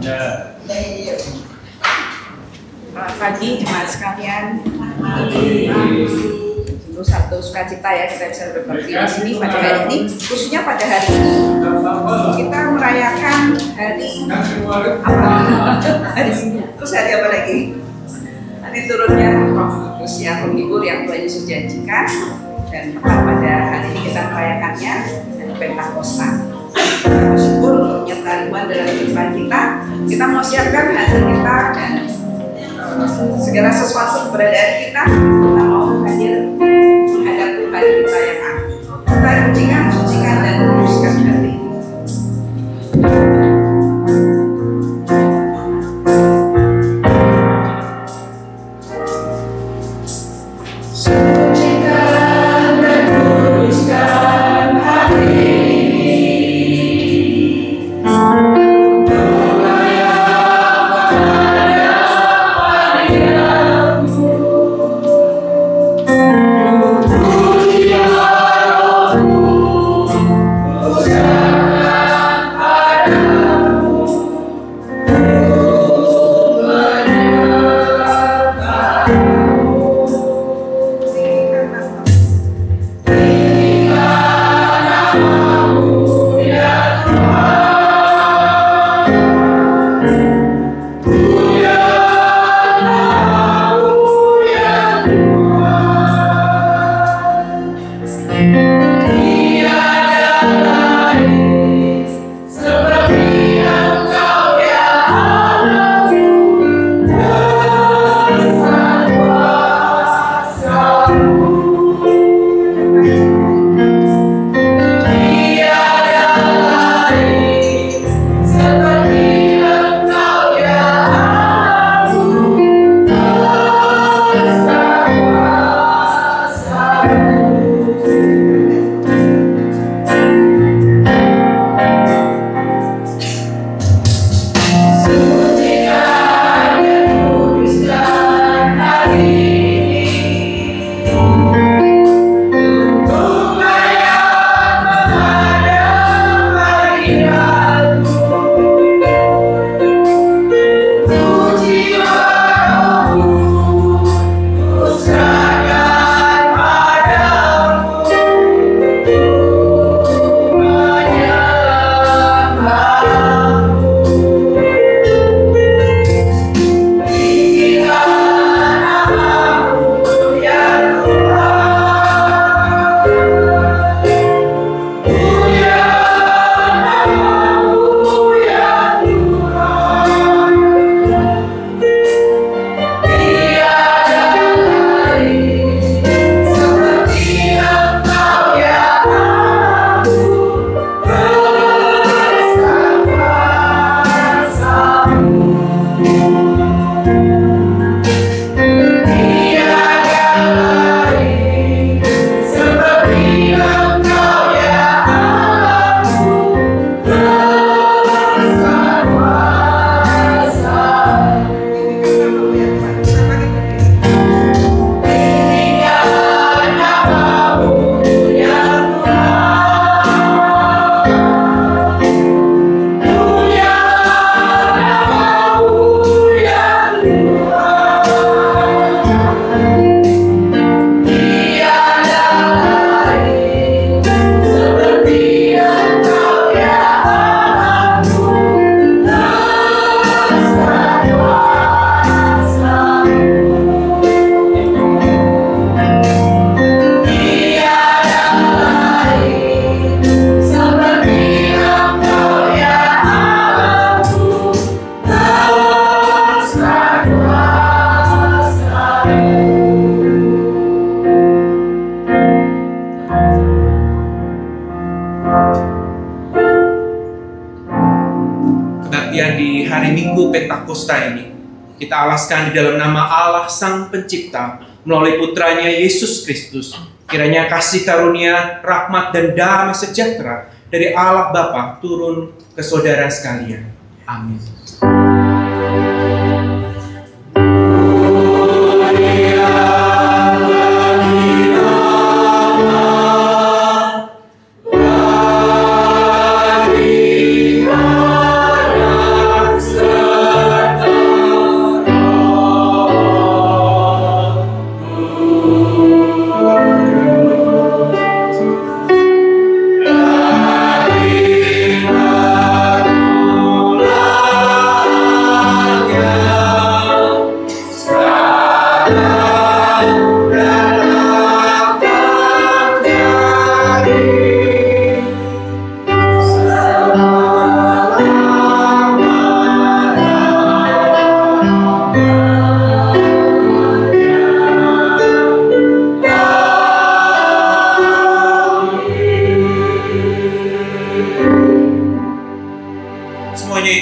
Selamat pagi jemaat sekalian. Tentu satu sukacita ya kita bisa berbakti di sini pada hari ini. Khususnya pada hari ini kita merayakan hari apa? Terus hari apa lagi? Hari turunnya Roh Kudus ya, penghibur yang Tuhan Yesus janjikan. Dan pada hari ini kita merayakannya dan Pentakosta. Bersyukur untuk penyertaan dalam kehidupan kita. Kita mau siapkan hati kita dan segala sesuatu keberadaan kita mau hadir menghadap Tuhan kita yang agung. Kita sucikan dan kuduskan hati. Pentakosta ini kita alaskan di dalam nama Allah Sang Pencipta melalui putranya Yesus Kristus. Kiranya kasih karunia, rahmat dan damai sejahtera dari Allah Bapa turun ke saudara sekalian. Amin. Maria,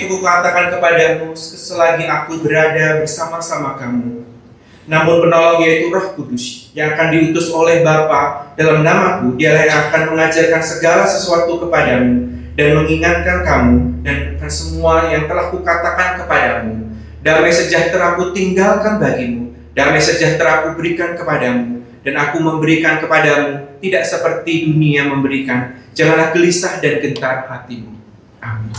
itu kukatakan kepadamu selagi aku berada bersama-sama kamu. Namun penolong yaitu Roh Kudus yang akan diutus oleh Bapa dalam namaku, dialah yang akan mengajarkan segala sesuatu kepadamu dan mengingatkan kamu dan akan semua yang telah kukatakan kepadamu. Damai sejahtera aku tinggalkan bagimu, damai sejahtera aku berikan kepadamu, dan aku memberikan kepadamu tidak seperti dunia memberikan. Janganlah gelisah dan gentar hatimu. Amin.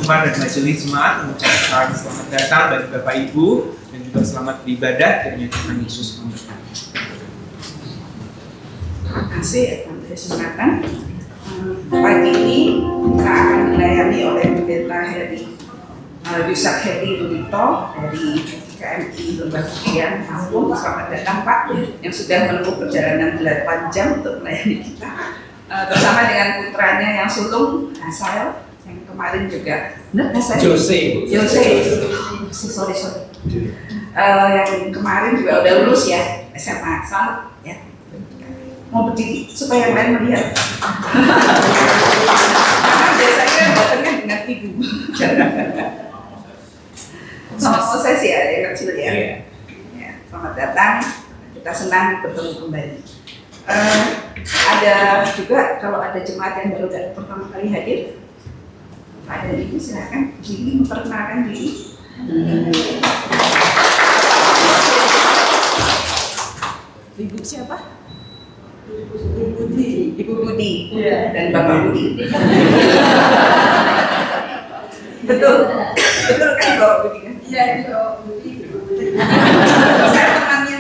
Dan majelis jemaat mengucapkan selamat datang bagi Bapak Ibu dan juga selamat beribadah kiranya Tuhan Yesus memberkati. Terima kasih Yesus Nathan. Pagi ini kita akan dilayani oleh Pendeta Heri Yusak Heri Lulito dari KMI Lembaga Kian Lampung. Selamat datang Pak yang sudah menempuh perjalanan 8 jam untuk melayani kita bersama dengan putranya yang sulung Hasael. Yang kemarin juga, Jose. Sorry. Yang kemarin juga udah lulus ya SMA, selamat ya. Mau berdiri supaya yang lain melihat. Karena biasanya datangnya dengan ibu. Sama proses ya, yang kecil ya. Ya. Selamat datang. Kita senang bertemu kembali. Ada juga kalau ada jemaat yang baru pertama kali hadir. Ada ibu silakan Jili memperkenalkan diri. Ibu siapa? Ibu Budi dan Bapak Budi. Betul kan Bapak Budi kan? Iya, Bapak Budi. Saya temannya.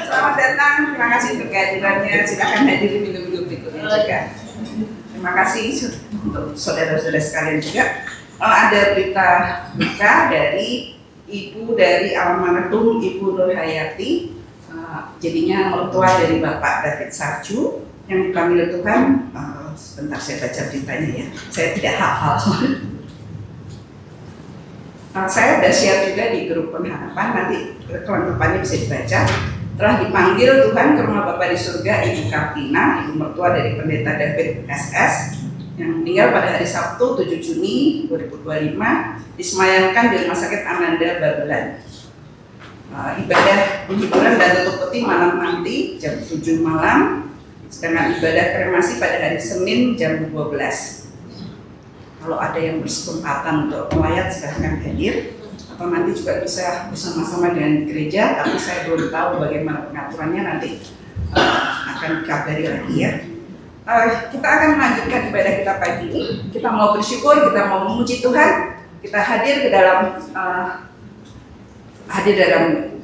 Selamat datang, terima kasih untuk kehadirannya. Silakan hadiri minum-minum berikutnya juga. Terima kasih untuk saudara-saudara sekalian juga. Ada berita duka dari ibu dari almarhum Ibu Nur Hayati, jadinya mertua dari Bapak David Sarju yang dipanggil Tuhan. Sebentar saya baca beritanya ya, saya tidak hafal. Saya sudah share juga di grup pengharapan, nanti kelengkapannya bisa dibaca. Telah dipanggil Tuhan ke rumah Bapa di surga Ibu Kartina, ibu mertua dari Pendeta David SS, yang meninggal pada hari Sabtu 7 Juni 2025, disemayamkan di Rumah Sakit Ananda Babelan. Ibadah penghiburan dan tutup peti malam nanti jam 7 malam, sedangkan ibadah kremasi pada hari Senin jam 12. Kalau ada yang berkesempatan untuk melayat silahkan hadir, atau nanti juga bisa bersama-sama dengan gereja, tapi saya belum tahu bagaimana pengaturannya, nanti akan dikabari lagi ya. Kita akan melanjutkan ibadah kita pagi ini. Kita mau bersyukur, kita mau memuji Tuhan, kita hadir dalam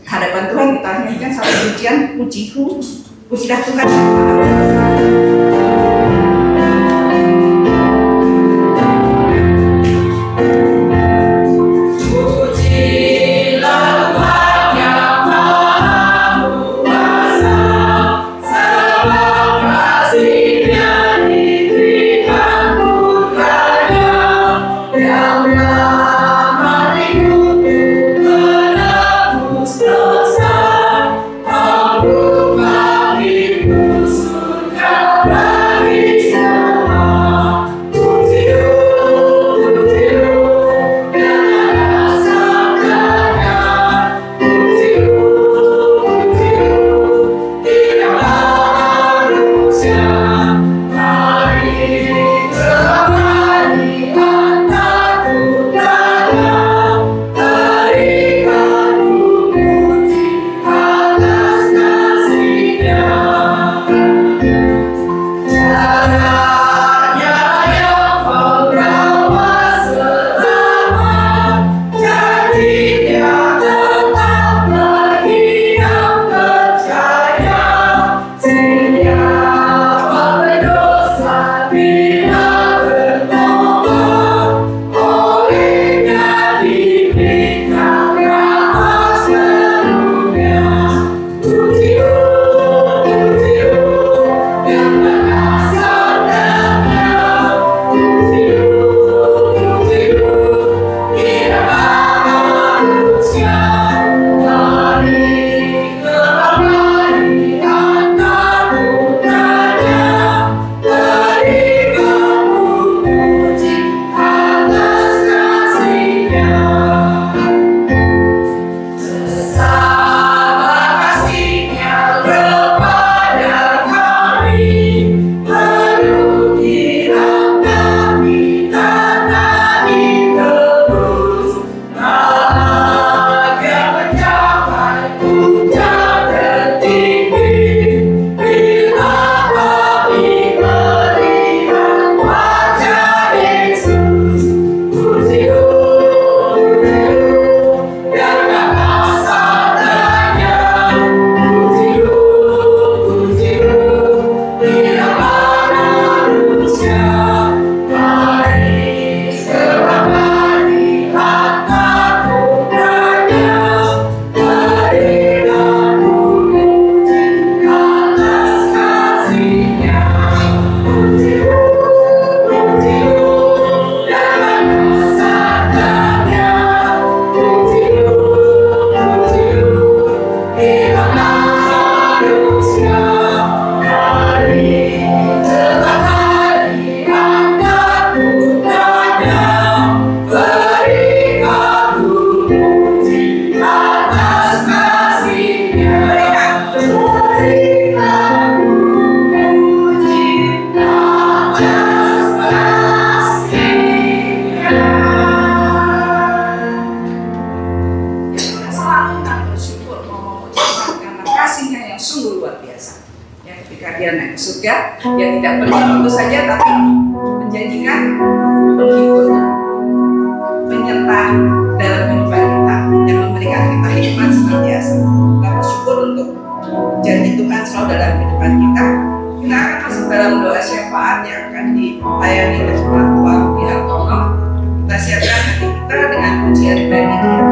hadapan Tuhan. Kita nyanyikan satu pujian, pujilah Tuhan. Bye. dia naik ke surga, dia tidak pergi begitu saja, tapi menjanjikan menghibur, menyertai dalam kehidupan kita, dan memberikan kita hikmat senantiasa. Kita bersyukur untuk janji Tuhan selalu dalam kehidupan kita. Kita akan masuk dalam doa syafaat yang akan dilayani oleh Tuhan Tuhan di Hartono. Kita siapkan hati kita dengan pujian bagi Dia.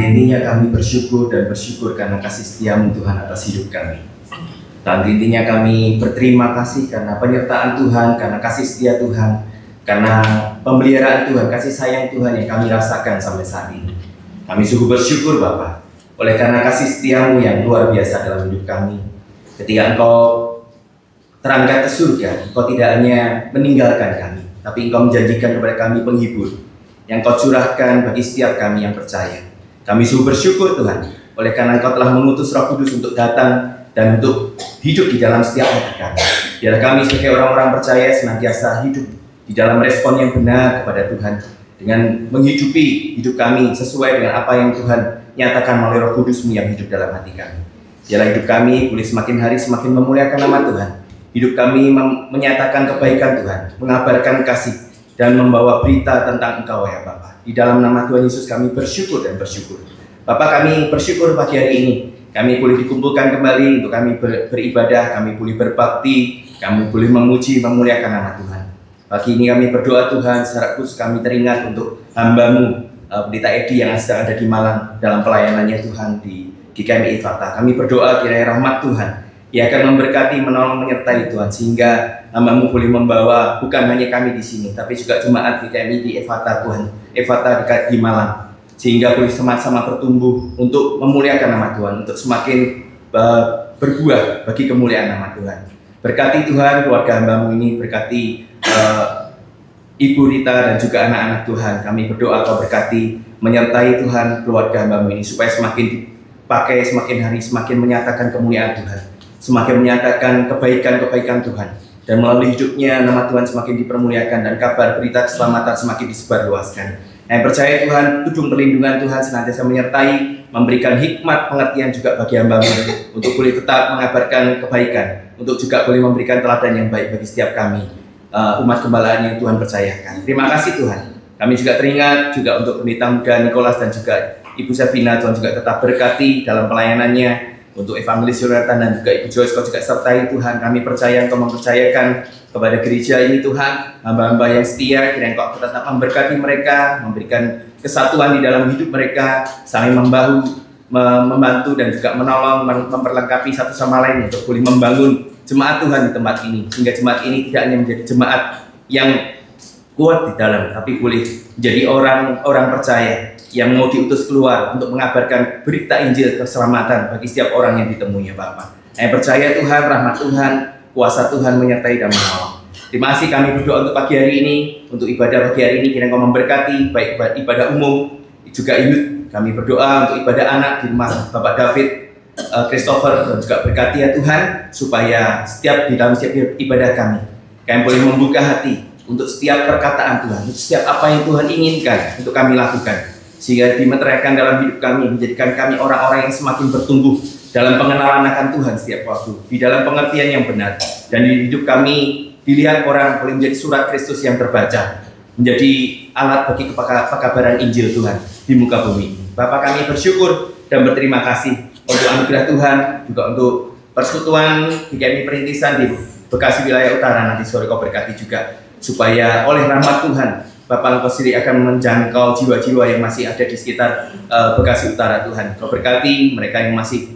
intinya kami bersyukur dan bersyukur karena kasih setia-Mu Tuhan atas hidup kami. Tante intinya kami berterima kasih karena penyertaan Tuhan, karena kasih setia Tuhan, karena pemeliharaan Tuhan, kasih sayang Tuhan yang kami rasakan sampai saat ini. Kami sungguh bersyukur Bapa, oleh karena kasih setia-Mu yang luar biasa dalam hidup kami. Ketika Engkau terangkat ke surga, Engkau tidak hanya meninggalkan kami, tapi Engkau menjanjikan kepada kami penghibur yang Kau curahkan bagi setiap kami yang percaya. Kami sungguh bersyukur Tuhan, oleh karena Engkau telah mengutus Roh Kudus untuk datang dan untuk hidup di dalam setiap hati kami. Biarlah kami sebagai orang-orang percaya senantiasa hidup di dalam respon yang benar kepada Tuhan, dengan menghidupi hidup kami sesuai dengan apa yang Tuhan nyatakan melalui Roh Kudus-Mu yang hidup dalam hati kami. Biarlah hidup kami boleh semakin hari semakin memuliakan nama Tuhan. Hidup kami menyatakan kebaikan Tuhan, mengabarkan kasih, dan membawa berita tentang Engkau ya Bapa. Di dalam nama Tuhan Yesus kami bersyukur dan bersyukur. Bapa, kami bersyukur pagi hari ini kami boleh dikumpulkan kembali untuk kami beribadah, kami boleh berbakti, kami boleh memuji, memuliakan nama Tuhan. Pagi ini kami berdoa Tuhan, secara khusus kami teringat untuk hamba-Mu, Pendeta Edi yang sedang ada di Malang dalam pelayanannya Tuhan di GKMI Ephatha. Kami berdoa kiranya rahmat Tuhan, Ia akan memberkati, menolong, menyertai Tuhan, sehingga hamba-Mu boleh membawa bukan hanya kami di sini, tapi juga jemaat GKMI di Ephatha Tuhan, Ephatha di Malang, sehingga boleh sama-sama bertumbuh untuk memuliakan nama Tuhan, untuk semakin berbuah bagi kemuliaan nama Tuhan. Berkati Tuhan keluarga hamba-Mu ini, berkati Ibu Rita dan juga anak-anak Tuhan. Kami berdoa Kau berkati, menyertai Tuhan keluarga hamba-Mu ini, supaya semakin dipakai, semakin hari semakin menyatakan kemuliaan Tuhan, semakin menyatakan kebaikan-kebaikan Tuhan, dan melalui hidupnya nama Tuhan semakin dipermuliakan dan kabar berita keselamatan semakin disebarluaskan. Yang percaya Tuhan, tudung perlindungan Tuhan senantiasa menyertai, memberikan hikmat pengertian juga bagi hamba-Mu untuk boleh tetap mengabarkan kebaikan, untuk juga boleh memberikan teladan yang baik bagi setiap kami, umat gembalaan yang Tuhan percayakan. Terima kasih Tuhan. Kami juga teringat juga untuk pendeta muda Nicholas dan juga Ibu Savina, Tuhan juga tetap berkati dalam pelayanannya. Untuk Evangelis Yonatan dan juga Ibu Joyce, Kau juga sertai Tuhan. Kami percaya Engkau mempercayakan kepada gereja ini Tuhan, hamba-hamba yang setia, kiranya Kau tetap memberkati mereka, memberikan kesatuan di dalam hidup mereka, saling membahu, membantu dan juga menolong, memperlengkapi satu sama lain untuk boleh membangun jemaat Tuhan di tempat ini, sehingga jemaat ini tidak hanya menjadi jemaat yang kuat di dalam, tapi boleh menjadi orang-orang percaya yang mau diutus keluar untuk mengabarkan berita Injil keselamatan bagi setiap orang yang ditemui ya Bapa. Saya percaya Tuhan, rahmat Tuhan, kuasa Tuhan menyertai dan menolong. Terima kasih kami berdoa untuk pagi hari ini, untuk ibadah pagi hari ini, kiranya Kau memberkati, baik ibadah umum, juga youth. Kami berdoa untuk ibadah anak di rumah Bapak David, Christopher, dan juga berkati ya Tuhan, supaya di dalam setiap ibadah kami boleh membuka hati untuk setiap perkataan Tuhan, untuk setiap apa yang Tuhan inginkan untuk kami lakukan, sehingga dimeteraikan dalam hidup kami, menjadikan kami orang-orang yang semakin bertumbuh dalam pengenalan akan Tuhan setiap waktu, di dalam pengertian yang benar, dan di hidup kami dilihat orang boleh menjadi surat Kristus yang terbaca, menjadi alat bagi pekabaran Injil Tuhan di muka bumi. Bapak, kami bersyukur dan berterima kasih untuk anugerah Tuhan, juga untuk persekutuan GKMI Perintisan di Bekasi wilayah utara. Nanti sore Kau berkati juga, supaya oleh rahmat Tuhan Bapak Engkau sendiri akan menjangkau jiwa-jiwa yang masih ada di sekitar Bekasi Utara Tuhan. Kau berkati mereka yang masih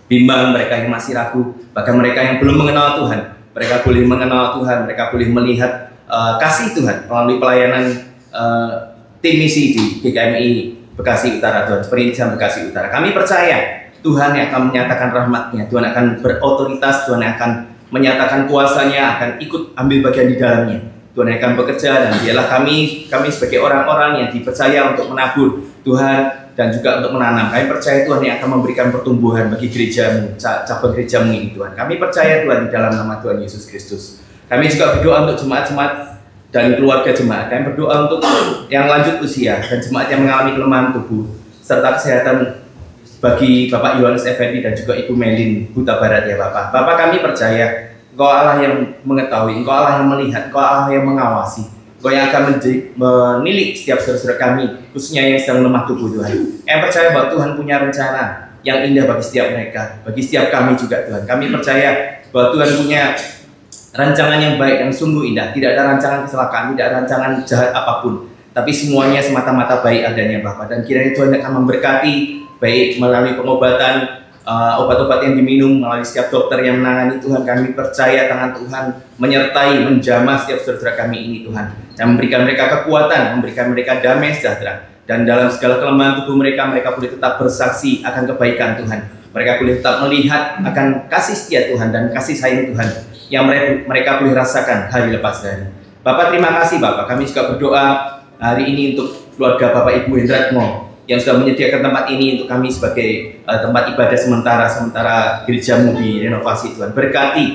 bimbang, mereka yang masih ragu, bahkan mereka yang belum mengenal Tuhan. Mereka boleh mengenal Tuhan, mereka boleh melihat kasih Tuhan melalui pelayanan tim misi di GKMI Bekasi Utara Tuhan, Perintisan Bekasi Utara. Kami percaya Tuhan yang akan menyatakan rahmat-Nya, Tuhan akan berotoritas, Tuhan akan menyatakan kuasa-Nya, akan ikut ambil bagian di dalamnya. Tuhan akan bekerja, dan biarlah kami sebagai orang-orang yang dipercaya untuk menabur Tuhan dan juga untuk menanam. Kami percaya Tuhan yang akan memberikan pertumbuhan bagi gereja-Mu, cabang gereja-Mu ini Tuhan. Kami percaya Tuhan di dalam nama Tuhan Yesus Kristus. Kami juga berdoa untuk jemaat-jemaat dan keluarga jemaat. Kami berdoa untuk yang lanjut usia dan jemaat yang mengalami kelemahan tubuh, serta kesehatan bagi Bapak Yohanes Effendi dan juga Ibu Melin Huta Barat ya Bapak. Bapak, kami percaya Engkau Allah yang mengetahui, Engkau Allah yang melihat, Engkau Allah yang mengawasi, Engkau yang akan menilik setiap saudara kami, khususnya yang sedang lemah tubuh Tuhan. Yang percaya bahwa Tuhan punya rencana yang indah bagi setiap mereka, bagi setiap kami juga Tuhan. Kami percaya bahwa Tuhan punya rancangan yang baik dan sungguh indah. Tidak ada rancangan kecelakaan, tidak ada rancangan jahat apapun. tapi semuanya semata-mata baik adanya Bapak. Dan kiranya Tuhan akan memberkati baik melalui pengobatan, obat-obat yang diminum, melalui setiap dokter yang menangani Tuhan. Kami percaya tangan Tuhan menyertai, menjamah setiap saudara kami ini Tuhan, dan memberikan mereka kekuatan, memberikan mereka damai sejahtera. Dan dalam segala kelemahan tubuh mereka, mereka boleh tetap bersaksi akan kebaikan Tuhan. Mereka boleh tetap melihat akan kasih setia Tuhan dan kasih sayang Tuhan yang mereka boleh rasakan hari lepas hari. Bapak, terima kasih Bapak. Kami juga berdoa hari ini untuk keluarga Bapak Ibu Hendratmo yang sudah menyediakan tempat ini untuk kami sebagai tempat ibadah sementara gerejamu direnovasi. Tuhan berkati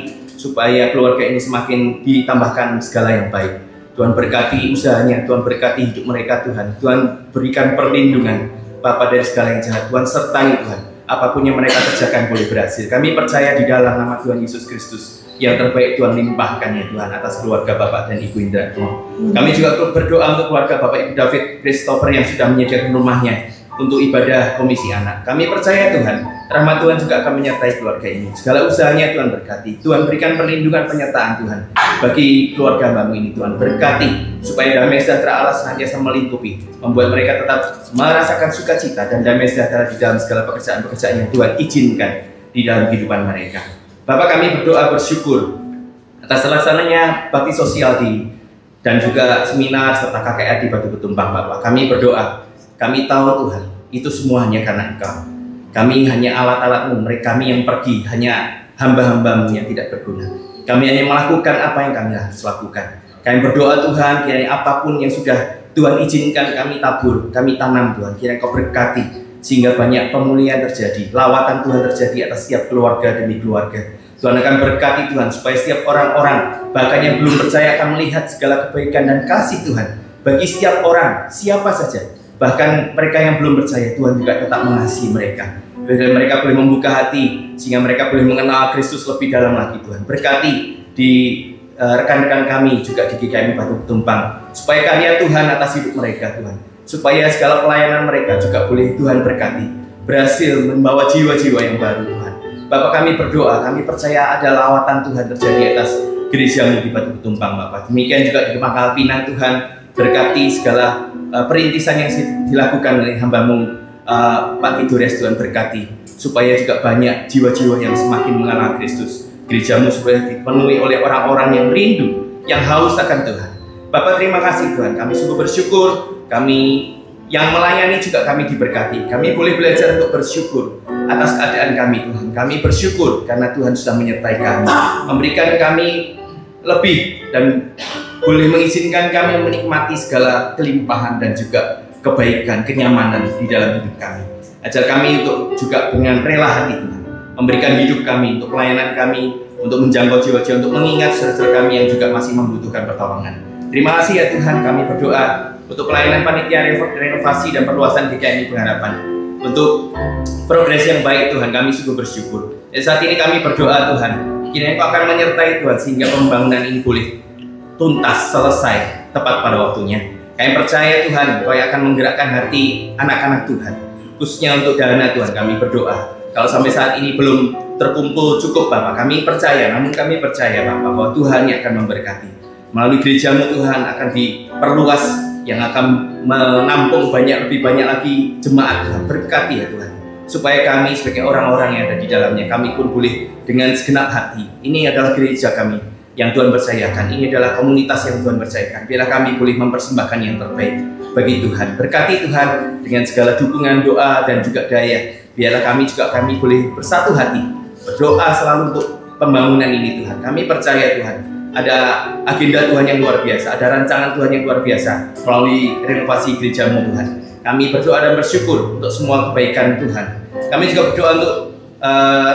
supaya keluarga ini semakin ditambahkan segala yang baik. Tuhan berkati usahanya, Tuhan berkati hidup mereka Tuhan. Tuhan berikan perlindungan Bapa dari segala yang jahat. Tuhan sertai Tuhan, apapun yang mereka kerjakan boleh berhasil. Kami percaya di dalam nama Tuhan Yesus Kristus, yang terbaik Tuhan limpahkan ya Tuhan atas keluarga Bapak dan Ibu Hendratmo. Kami juga berdoa untuk keluarga Bapak Ibu David Christopher yang sudah menyediakan rumahnya untuk ibadah komisi anak. Kami percaya Tuhan, rahmat Tuhan juga akan menyertai keluarga ini. Segala usahanya Tuhan berkati. Tuhan berikan perlindungan penyertaan Tuhan bagi keluarga Bapak ini. Tuhan berkati supaya damai sejahtera Allah senantiasa melingkupi, membuat mereka tetap merasakan sukacita dan damai sejahtera di dalam segala pekerjaan-pekerjaan yang Tuhan izinkan di dalam kehidupan mereka. Bapak, kami berdoa bersyukur atas terlaksananya bakti sosial dan juga seminar serta KKR di Batu Betumpang Bapak. Kami berdoa, kami tahu Tuhan, itu semua hanya karena Engkau. Kami hanya alat-alat-Mu, kami yang pergi hanya hamba-hamba-Mu yang tidak berguna. Kami hanya melakukan apa yang kami harus lakukan. Kami berdoa Tuhan, kiranya apapun yang sudah Tuhan izinkan kami tabur, kami tanam Tuhan, kiranya Kau berkati sehingga banyak pemulihan terjadi, lawatan Tuhan terjadi atas setiap keluarga demi keluarga. Tuhan akan berkati Tuhan supaya setiap orang-orang bahkan yang belum percaya akan melihat segala kebaikan dan kasih Tuhan bagi setiap orang, siapa saja. Bahkan mereka yang belum percaya, Tuhan juga tetap mengasihi mereka. Dan mereka boleh membuka hati sehingga mereka boleh mengenal Kristus lebih dalam lagi. Tuhan berkati di rekan-rekan kami juga di GKMI Batu Betumpang, supaya karya Tuhan atas hidup mereka Tuhan, supaya segala pelayanan mereka juga boleh Tuhan berkati, berhasil membawa jiwa-jiwa yang baru Tuhan. Bapak, kami berdoa, kami percaya ada lawatan Tuhan terjadi atas gerejamu di Batu Betumpang Bapak. Demikian juga di Pangkal Pinang Tuhan, berkati segala perintisan yang dilakukan oleh hamba-Mu Pak Kidores. Tuhan berkati supaya juga banyak jiwa-jiwa yang semakin mengenal Kristus. Gerejamu supaya dipenuhi oleh orang-orang yang rindu, yang haus akan Tuhan. Bapak, terima kasih Tuhan, kami sungguh bersyukur. Kami yang melayani juga kami diberkati. Kami boleh belajar untuk bersyukur atas keadaan kami Tuhan. Kami bersyukur karena Tuhan sudah menyertai kami, memberikan kami lebih dan boleh mengizinkan kami menikmati segala kelimpahan dan juga kebaikan, kenyamanan di dalam hidup kami. Ajar kami untuk juga dengan rela hati Tuhan, memberikan hidup kami untuk pelayanan kami, untuk menjangkau jiwa-jiwa, untuk mengingat saudara-saudara kami yang juga masih membutuhkan pertolongan. Terima kasih ya Tuhan, kami berdoa untuk pelayanan panitia renovasi dan perluasan GKMI Pengharapan, untuk progres yang baik Tuhan. Kami sungguh bersyukur. Dan saat ini kami berdoa Tuhan, kiranya Kau akan menyertai Tuhan sehingga pembangunan ini boleh tuntas, selesai, tepat pada waktunya. Kami percaya Tuhan, Kau akan menggerakkan hati anak-anak Tuhan, khususnya untuk dana Tuhan. Kami berdoa, kalau sampai saat ini belum terkumpul cukup Bapak, kami percaya, namun kami percaya Bapak bahwa Tuhan yang akan memberkati. Melalui gerejamu Tuhan akan diperluas, yang akan menampung lebih banyak lagi jemaat Tuhan. Berkati ya Tuhan, supaya kami sebagai orang-orang yang ada di dalamnya, kami pun boleh dengan segenap hati, ini adalah gereja kami yang Tuhan percayakan, ini adalah komunitas yang Tuhan percayakan. Biarlah kami boleh mempersembahkan yang terbaik bagi Tuhan. Berkati Tuhan dengan segala dukungan, doa dan juga daya. Biarlah kami boleh bersatu hati, berdoa selalu untuk pembangunan ini Tuhan. Kami percaya Tuhan, ada agenda Tuhan yang luar biasa, ada rancangan Tuhan yang luar biasa melalui renovasi gerejamu Tuhan. Kami berdoa dan bersyukur untuk semua kebaikan Tuhan. Kami juga berdoa untuk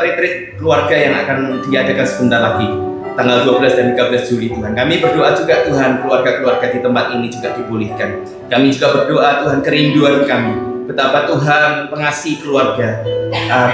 retreat keluarga yang akan diadakan sebentar lagi, tanggal 12 dan 13 Juli Tuhan. Kami berdoa juga Tuhan, keluarga-keluarga di tempat ini juga dipulihkan. Kami juga berdoa Tuhan, kerinduan kami, betapa Tuhan pengasih keluarga,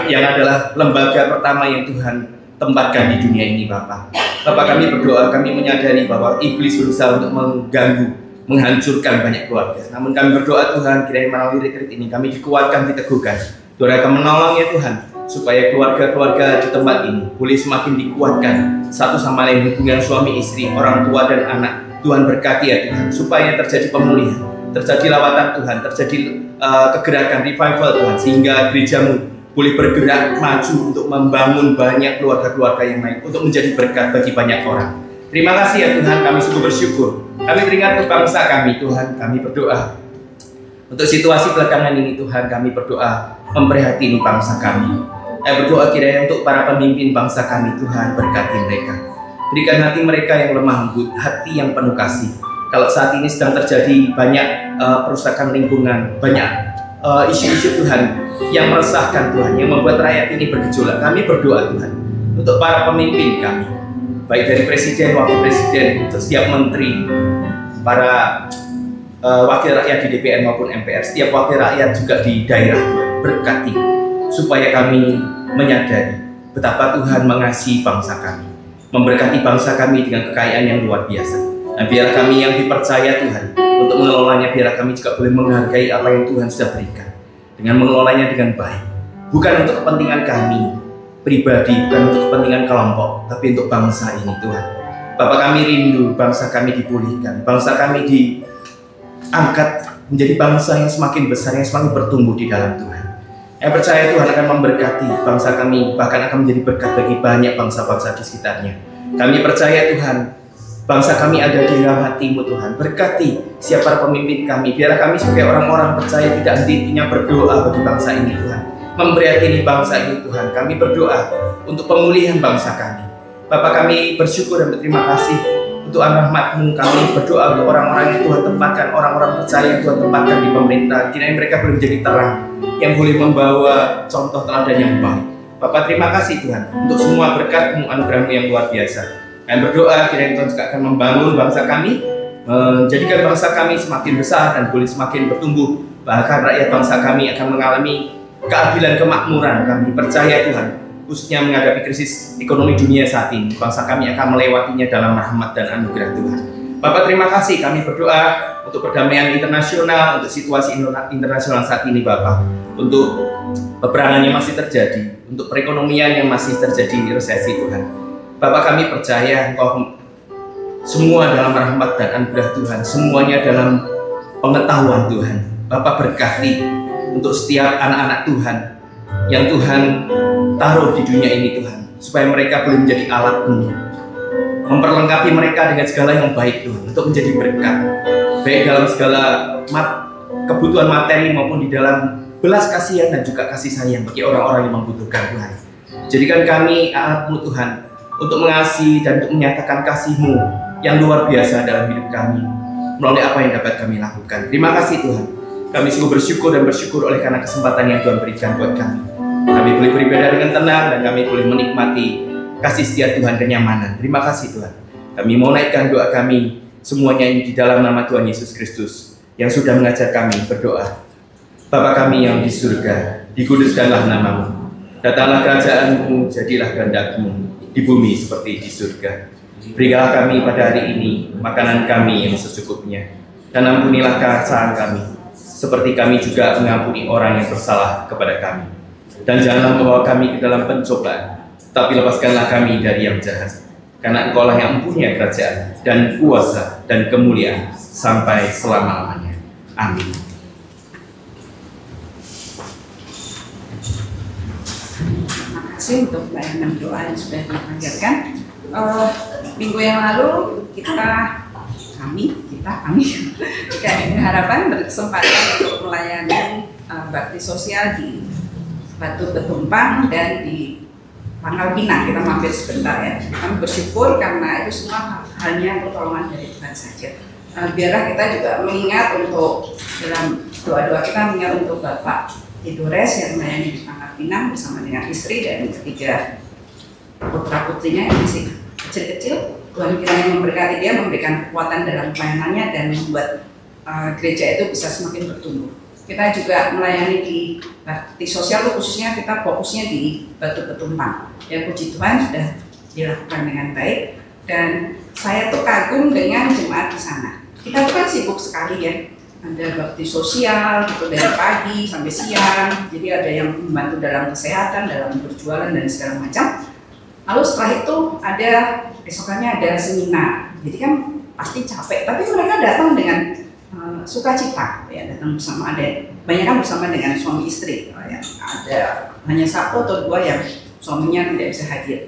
yang adalah lembaga pertama yang Tuhan tempatkan di dunia ini Bapak. Bapak, kami berdoa, kami menyadari bahwa iblis berusaha untuk mengganggu, menghancurkan banyak keluarga. Namun kami berdoa Tuhan, kiranya melalui retreat ini kami dikuatkan, diteguhkan. Tuhan akan menolong ya Tuhan, supaya keluarga-keluarga di tempat ini boleh semakin dikuatkan satu sama lain, hubungan suami istri, orang tua dan anak Tuhan berkati ya Tuhan, supaya terjadi pemulihan, terjadi lawatan Tuhan, terjadi kegerakan revival Tuhan, sehingga gerejamu boleh bergerak maju untuk membangun banyak keluarga-keluarga yang lain, untuk menjadi berkat bagi banyak orang. Terima kasih ya Tuhan, kami sungguh bersyukur. Kami teringat untuk bangsa kami Tuhan, kami berdoa untuk situasi belakangan ini Tuhan, kami berdoa memprihatini bangsa kami. Berdoa kiranya untuk para pemimpin bangsa kami Tuhan, berkati mereka. Berikan hati mereka yang lemah lembut, hati yang penuh kasih. Kalau saat ini sedang terjadi banyak perusakan lingkungan, banyak isu-isu Tuhan yang meresahkan Tuhan, yang membuat rakyat ini bergejolak, kami berdoa Tuhan untuk para pemimpin kami, baik dari presiden, wakil presiden, setiap menteri, para wakil rakyat di DPR maupun MPR, setiap wakil rakyat juga di daerah Tuhan, berkati supaya kami menyadari betapa Tuhan mengasihi bangsa kami, memberkati bangsa kami dengan kekayaan yang luar biasa. Nah, biar kami yang dipercaya Tuhan untuk mengelolanya, biar kami juga boleh menghargai apa yang Tuhan sudah berikan dengan mengelolanya dengan baik, bukan untuk kepentingan kami pribadi, bukan untuk kepentingan kelompok, tapi untuk bangsa ini Tuhan. Bapak, kami rindu bangsa kami dipulihkan, bangsa kami diangkat menjadi bangsa yang semakin besar, yang semakin bertumbuh di dalam Tuhan. Yang percaya Tuhan akan memberkati bangsa kami, bahkan akan menjadi berkat bagi banyak bangsa-bangsa di sekitarnya. Kami percaya Tuhan, bangsa kami ada di dalam hati-Mu Tuhan. Berkati siapa pemimpin kami, biarlah kami sebagai orang-orang percaya tidak henti-hentinya berdoa bagi bangsa ini Tuhan, memprihatini bangsa ini Tuhan. Kami berdoa untuk pemulihan bangsa kami. Bapak, kami bersyukur dan berterima kasih untuk rahmat-Mu. Kami berdoa untuk orang-orang yang Tuhan tempatkan, orang-orang percaya yang Tuhan tempatkan di pemerintahan, kiranya mereka boleh menjadi terang yang boleh membawa contoh teladan yang baik. Bapak, terima kasih Tuhan untuk semua berkat-Mu, anugerah-Mu yang luar biasa. Kami berdoa kiranya Tuhan juga akan membangun bangsa kami, menjadikan bangsa kami semakin besar dan boleh semakin bertumbuh. Bahkan rakyat bangsa kami akan mengalami keadilan, kemakmuran. Kami percaya Tuhan, khususnya menghadapi krisis ekonomi dunia saat ini, bangsa kami akan melewatinya dalam rahmat dan anugerah Tuhan. Bapak, terima kasih. Kami berdoa untuk perdamaian internasional, untuk situasi internasional saat ini Bapak, untuk peperangan yang masih terjadi, untuk perekonomian yang masih terjadi resesi Tuhan. Bapak, kami percaya Engkau semua dalam rahmat dan anugerah Tuhan, semuanya dalam pengetahuan Tuhan. Bapak, berkati untuk setiap anak-anak Tuhan yang Tuhan taruh di dunia ini Tuhan, supaya mereka boleh menjadi alat-Mu, memperlengkapi mereka dengan segala yang baik Tuhan, untuk menjadi berkat, baik dalam segala kebutuhan materi maupun di dalam belas kasihan dan juga kasih sayang bagi orang-orang yang membutuhkan Tuhan. Jadikan kami alat-Mu Tuhan, untuk mengasihi dan untuk menyatakan kasih-Mu yang luar biasa dalam hidup kami, melalui apa yang dapat kami lakukan. Terima kasih Tuhan. Kami sungguh bersyukur dan bersyukur oleh karena kesempatan yang Tuhan berikan buat kami. Kami boleh beribadah dengan tenang dan kami boleh menikmati kasih setia Tuhan, kenyamanan. Terima kasih Tuhan. Kami mau naikkan doa kami semuanya ini di dalam nama Tuhan Yesus Kristus yang sudah mengajar kami berdoa. Bapa kami yang di surga, dikuduskanlah nama-Mu. Datanglah kerajaan-Mu, jadilah kehendak-Mu di bumi seperti di surga. Berikanlah kami pada hari ini makanan kami yang secukupnya, dan ampunilah kesalahan kami, seperti kami juga mengampuni orang yang bersalah kepada kami. Dan janganlah membawa kami ke dalam pencobaan, tapi lepaskanlah kami dari yang jahat. Karena Engkau-lah yang mempunyai kerajaan dan kuasa dan kemuliaan sampai selama-lamanya. Amin. Terima kasih untuk layanan doa yang sudah dipanjatkan. Minggu yang lalu kami harapan berkesempatan untuk melayani bakti sosial di Batu Betumpang dan di Pangkal Pinang. Kita mampir sebentar ya. Kami bersyukur karena itu semua hanya pertolongan dari Tuhan saja. Biarlah kita juga mengingat untuk dalam doa-doa kita mengingat untuk Bapak Idores yang melayani di Pangkal Pinang bersama dengan istri dan ketiga putra-putrinya yang masih kecil-kecil. Tuhan kiranya memberkati dia, memberikan kekuatan dalam pelayanannya dan membuat gereja itu bisa semakin bertumbuh. Kita juga melayani di bakti sosial, khususnya kita fokusnya di Batu Betumpang. Ya, puji Tuhan sudah dilakukan dengan baik dan saya tuh kagum dengan jemaat di sana. Kita tuh kan sibuk sekali ya. Ada bakti sosial gitu dari pagi sampai siang, jadi ada yang membantu dalam kesehatan, dalam berjualan dan segala macam. Lalu setelah itu ada besokannya ada seminar. Jadi kan pasti capek, tapi mereka datang dengan sukacita, ya, datang bersama, ada banyak kan bersama dengan suami istri, ya. Ada hanya satu atau dua yang suaminya tidak bisa hadir.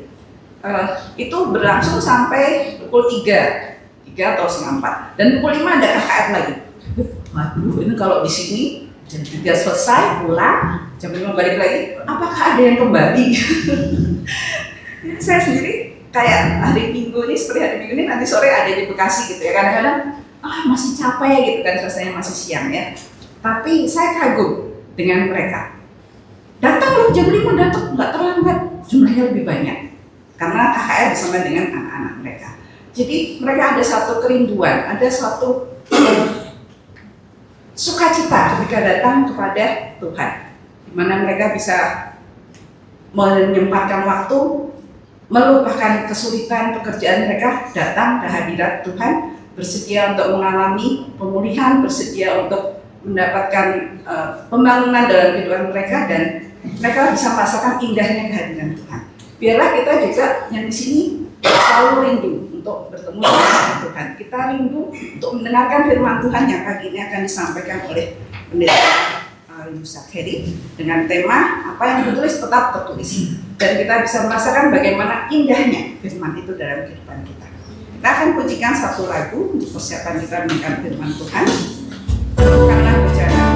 Itu berlangsung sampai pukul 3 atau setengah 4, dan pukul 5 ada KKR lagi. Waduh, ini kalau di sini jam 3 selesai pulang, jam 5 balik lagi, apakah ada yang kembali? Saya sendiri kayak hari Minggu ini, seperti hari Minggu ini nanti sore ada di Bekasi gitu ya, kadang-kadang masih capek gitu kan, suasananya masih siang ya. Tapi saya kagum dengan mereka. Datang loh jam 5, datang nggak terlambat, jumlahnya lebih banyak karena KKR bersama dengan anak-anak mereka. Jadi mereka ada satu kerinduan, ada satu sukacita ketika datang kepada Tuhan, di mana mereka bisa menyempatkan waktu, melupakan kesulitan pekerjaan mereka, datang ke hadirat Tuhan, bersedia untuk mengalami pemulihan, bersedia untuk mendapatkan pembangunan dalam kehidupan mereka, dan mereka bisa merasakan indahnya kehadiran Tuhan. Biarlah kita juga yang di sini selalu rindu untuk bertemu dengan Tuhan. Kita rindu untuk mendengarkan firman Tuhan yang pagi ini akan disampaikan oleh Pendeta Yusak Heri dengan tema apa yang tertulis tetap tertulis, dan kita bisa merasakan bagaimana indahnya firman itu dalam kehidupan kita. Kita akan pujikan satu lagu untuk persiapan kita mendengar firman Tuhan. Karena berjalan.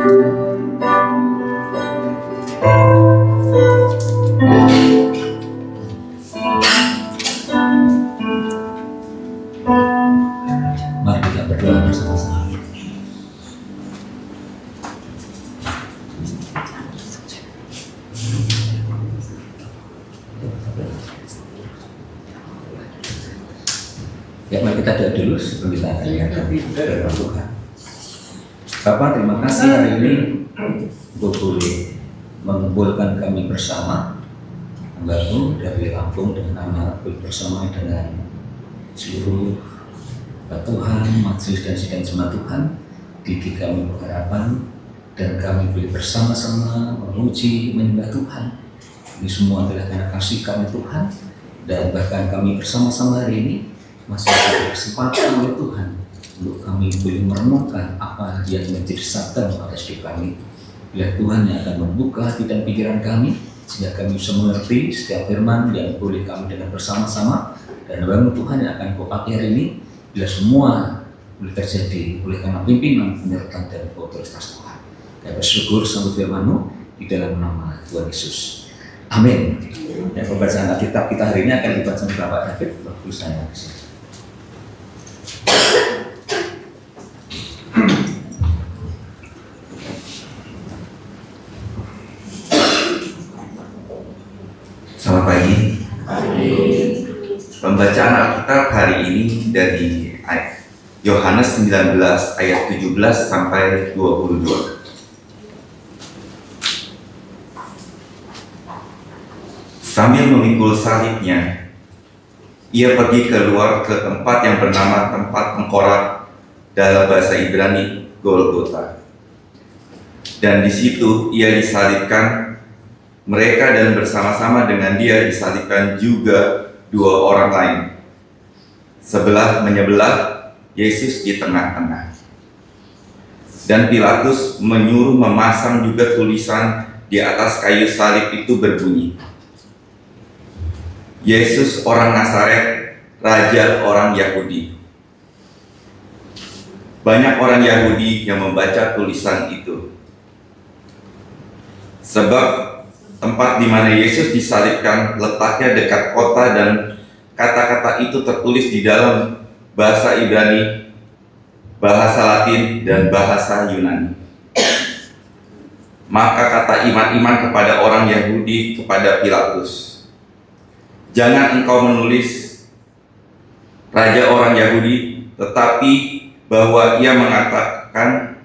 Mari kita berdoa bersama-sama. Ya, mari kita doa dulu sebelum kita akan berdoa Tuhan. Bapak, terima kasih hari ini Engkau boleh mengumpulkan kami bersama, Hamba-Mu dari Lampung dengan anak bersama dengan seluruh Tuhan, majelis dan sidang jemaat Tuhan, didik kami pengharapan, dan kami boleh bersama-sama memuji, menyembah Tuhan. Ini semua adalah karena kasih kami Tuhan, dan bahkan kami bersama-sama hari ini masih ada kesempatan oleh Tuhan untuk kami boleh merenungkan apa yang menjadi sabda atas hidup kami. Biar Tuhan yang akan membuka hati dan pikiran kami, sehingga kami bisa mengerti setiap firman yang boleh kami dengar bersama-sama, dan Hamba-Mu Tuhan yang akan Kau pakai hari ini, bila semua boleh terjadi oleh karena pimpinan, penyertaan dan otoritas Tuhan. Kami bersyukur sambut firman-Mu di dalam nama Tuhan Yesus. Amin. Dan pembacaan Alkitab kita hari ini akan dibaca oleh Bapak David. Waktu saya disini. Selamat pagi. Pembacaan Alkitab hari ini dari Yohanes 19 ayat 17 sampai 22. Sambil memikul salibnya, ia pergi keluar ke tempat yang bernama tempat tengkorak, dalam bahasa Ibrani Golgota. Dan di situ ia disalibkan, mereka dan bersama-sama dengan dia disalibkan juga dua orang lain, sebelah menyebelah, Yesus di tengah-tengah. Dan Pilatus menyuruh memasang juga tulisan di atas kayu salib itu berbunyi, Yesus orang Nazaret, Raja orang Yahudi. Banyak orang Yahudi yang membaca tulisan itu, sebab tempat di mana Yesus disalibkan letaknya dekat kota, dan kata-kata itu tertulis di dalam bahasa Ibrani, bahasa Latin, dan bahasa Yunani. Maka kata iman-iman kepada orang Yahudi kepada Pilatus, jangan engkau menulis Raja orang Yahudi, tetapi bahwa ia mengatakan,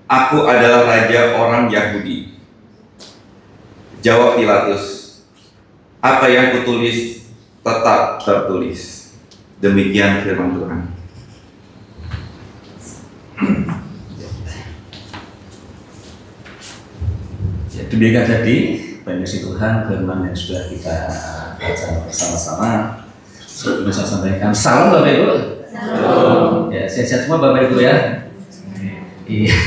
aku adalah Raja orang Yahudi. Jawab Pilatus, apa yang kutulis tetap tertulis. Demikian firman Tuhan. Ya, demikian tadi benediksi Tuhan firman yang sudah kita baca bersama-sama. Sebelum saya sampaikan salam Bapak Ibu. Salam. Ya, sehat-sehat semua Bapak Ibu ya. Iya.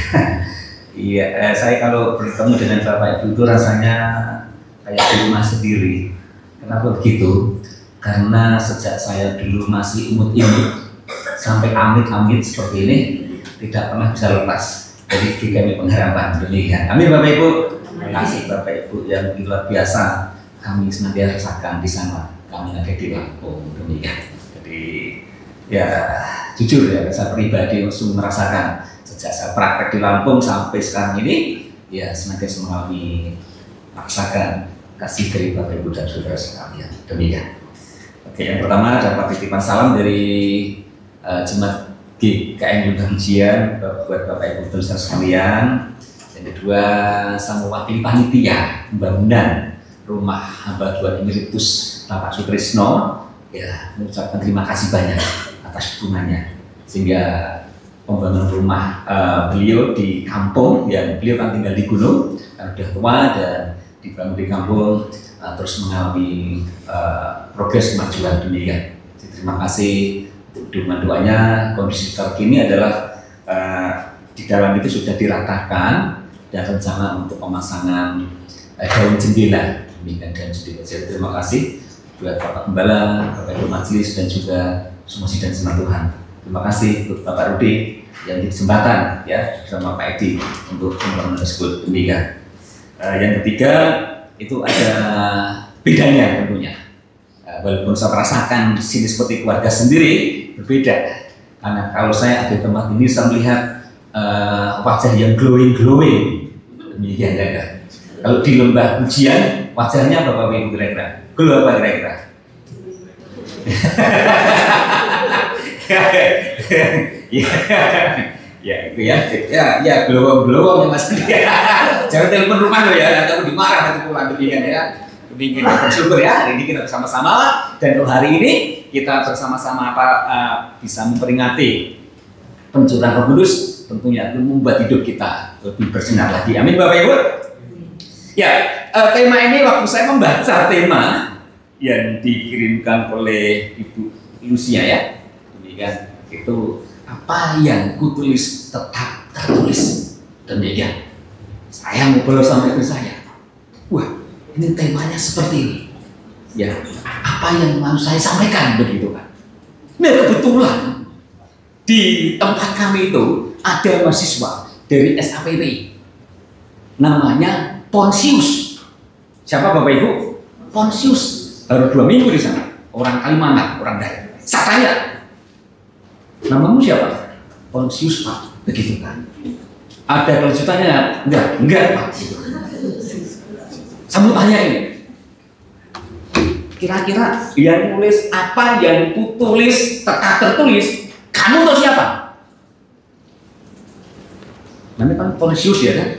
Iya, saya kalau bertemu dengan Bapak Ibu itu rasanya kayak di rumah sendiri. Kenapa begitu? Karena sejak saya dulu masih imut-imut sampai amit-amit seperti ini, tidak pernah bisa lepas dari kami pengharapan demikian. Amin Bapak Ibu. Terima kasih Bapak Ibu yang luar biasa. Kami senantiasa rasakan di sana. Kami ada di Lampung demikian. Jadi ya jujur ya, saya pribadi langsung merasakan sejak saya praktek di Lampung sampai sekarang ini, ya senantiasa mengalami rasakan kasih dari Bapak Ibu dan saudara sekalian. Demikian. Oke, yang pertama dapat titipan salam dari jemaat GKM Ujian buat Bapak Ibu dan saudara sekalian. Yang kedua, saya mewakili panitia pembangunan rumah hamba Tuhan Emeritus Bapak Sutrisno, ya mengucapkan terima kasih banyak atas dukungannya, sehingga pembangunan rumah beliau di kampung, ya beliau kan tinggal di gunung, kan sudah tua dan dibangun di kampung, terus mengalami progres kemajuan demikian. Terima kasih untuk dukungan doanya. Kondisi terkini adalah di dalam itu sudah diratakan dan rencana untuk pemasangan daun jendela demikian dan jendela. Jadi terima kasih buat Bapak Gembala, Bapak Ibu Majelis dan juga semua sidang jemaat Tuhan Terima kasih untuk Bapak Rudi yang di kesempatan ya bersama Pak Edi untuk pembangunan tersebut. Demikian. Yang ketiga itu ada bedanya tentunya. Walaupun saya merasakan di sini seperti keluarga sendiri, berbeda. Karena kalau saya ada di tempat ini saya melihat wajah yang glowing. Demikian ya. Kalau di lembah ujian wajahnya Bapak Ibu kira-kira glow apa kira-kira? Ya itu ya belum Mas. Jangan telepon rumah lo ya, nanti aku dimarah nanti pulang. Demikian ya. Demikian bersyukur ya hari ini kita bersama-sama, dan untuk hari ini kita bersama-sama bisa memperingati pencurahan Roh Kudus, tentunya itu membuat hidup kita lebih bersinar lagi. Amin Bapak Ibu. Ya, tema ini waktu saya membaca tema yang dikirimkan oleh Ibu Lucia ya, demikian itu apa yang kutulis tetap tertulis. Demikian saya ngobrol sama istri saya, wah ini temanya seperti ini ya, apa yang mau saya sampaikan begitu kan. Nah kebetulan di tempat kami itu ada mahasiswa dari SAPPI namanya Ponsius. Siapa Bapak Ibu? Ponsius baru 2 minggu di sana, orang Kalimantan, orang daerah. Saya tanya, namamu siapa? Ponsius Pak, begitu kan? Ada kelanjutannya? Enggak Pak. Gitu. Saya mau tanya ini, kira-kira yang nulis apa yang kutulis tetap tertulis, kamu tahu siapa? Namanya kan Ponsius ya kan?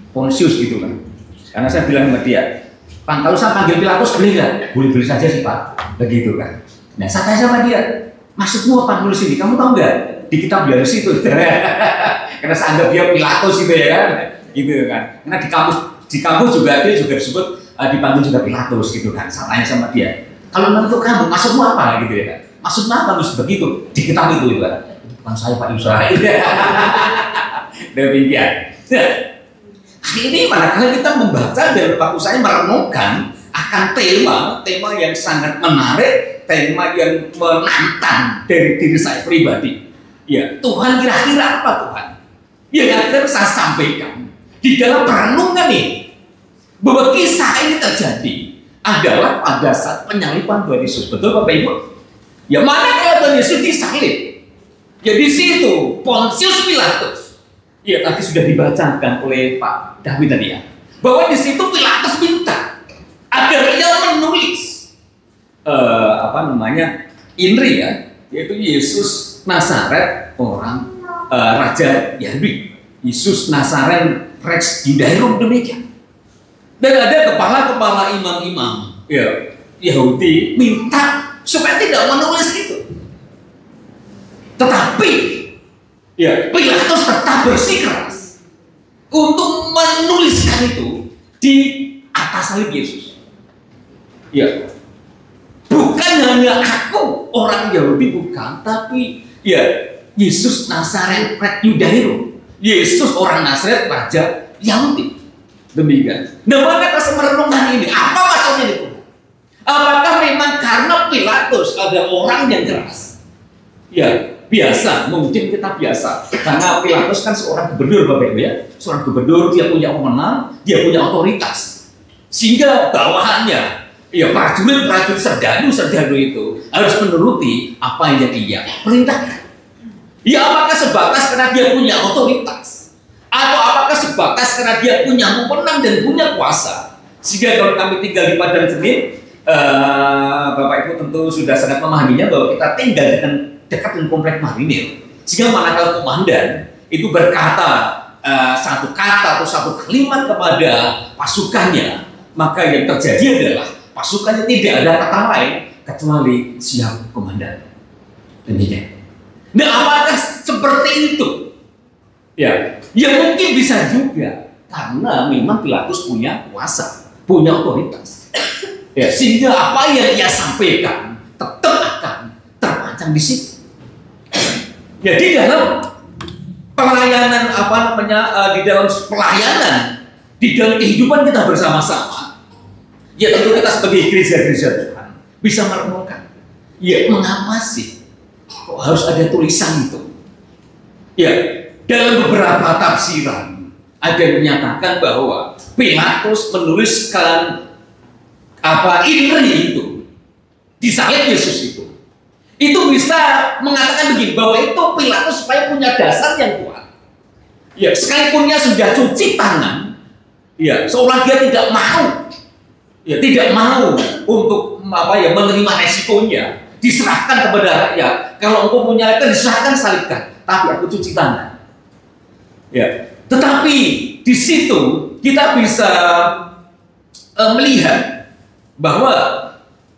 Ponsius gitu kan? Karena saya bilang sama dia, Pak, kalau saya panggil Pilatus boleh nggak? Boleh saja sih Pak, begitu kan? Nah saya tanya sama dia, maksudmu apa nulis ini? Kamu tahu nggak? Di kitab Yohanes itu, karena saya anggap dia Pilatus gitu ya kan? Gitu kan? Karena di kampus juga dia juga disebut dipanggil juga Pilatus gitu kan? Saya tanya sama dia, kalau menurut kamu maksudmu apa gitu ya kan? Maksudmu apa nulis begitu di kitab itu kan? Bukan saya Pak Yusra. Demikian. Hari ini manakala kita membaca dan waktu saya merenungkan akan tema yang sangat menarik, tema yang menantang dari diri saya pribadi. Ya, Tuhan kira-kira apa Tuhan? Yang akan saya sampaikan di dalam perenungan ini, bahwa kisah ini terjadi adalah pada saat penyaliban Tuhan Yesus. Betul Bapak Ibu? Ya mana kalau Tuhan Yesus disalib? Ya di situ Pontius Pilatus. Ya tadi sudah dibacakan oleh Pak David tadi ya, bahwa di situ Pilatus minta agar ia menulis Inri ya, yaitu Yesus Nazaret orang Raja Yahudi, Yesus Nazaret Rex Judaeum, demikian. Dan ada kepala-kepala imam-imam ya, Yahudi minta supaya tidak menulis itu, tetapi ya, Pilatus tetap bersikeras untuk menuliskan itu di atas salib Yesus. Ya, bukan hanya aku orang Yahudi, bukan, tapi ya Yesus Nazaret Rex Judaeum, Yesus orang Nazaret Raja Yahudi. Demikian. Nah, maka merenungkan ini, apa maksudnya itu? Apakah memang karena Pilatus ada orang yang keras? Ya, biasa, mungkin kita biasa. Karena Pilatus kan seorang gubernur Bapak Ibu ya. Seorang gubernur, dia punya wewenang, dia punya otoritas. Sehingga bawahannya, ya prajurit-prajurit serdadu itu harus menuruti apa yang dia perintahkan. Ya apakah sebatas karena dia punya otoritas? Atau apakah sebatas karena dia punya wewenang dan punya kuasa? Sehingga kalau kami tinggal di Padang Cermin, Bapak Ibu tentu sudah sangat memahaminya bahwa kita tinggal dekat dengan komplek marinir. Sehingga manakala komandan itu berkata satu kata atau satu kalimat kepada pasukannya, maka yang terjadi adalah pasukannya tidak ada kata lain kecuali siap komandan. Demikian. Nah, apakah seperti itu? Ya, mungkin bisa juga karena memang Pilatus punya kuasa, punya otoritas. Ya, sehingga apa yang ia sampaikan tetap akan terpancang di situ. Ya, di dalam pelayanan di dalam pelayanan, di dalam kehidupan kita bersama-sama, ya tentu kita sebagai gereja-gereja Tuhan bisa merenungkan, ya mengapa sih kok harus ada tulisan itu? Ya, dalam beberapa tafsiran ada yang menyatakan bahwa Pilatus menuliskan Inri itu di salib Yesus itu. Itu bisa mengatakan begini, bahwa itu Pilatus supaya punya dasar yang kuat. Ya, sekalipun dia sudah cuci tangan, ya, seolah dia tidak mau, untuk menerima resikonya, diserahkan kepada rakyat. Kalau engkau punya rakyat, diserahkan, salibkan. Tapi aku cuci tangan. Ya, tetapi di situ kita bisa melihat bahwa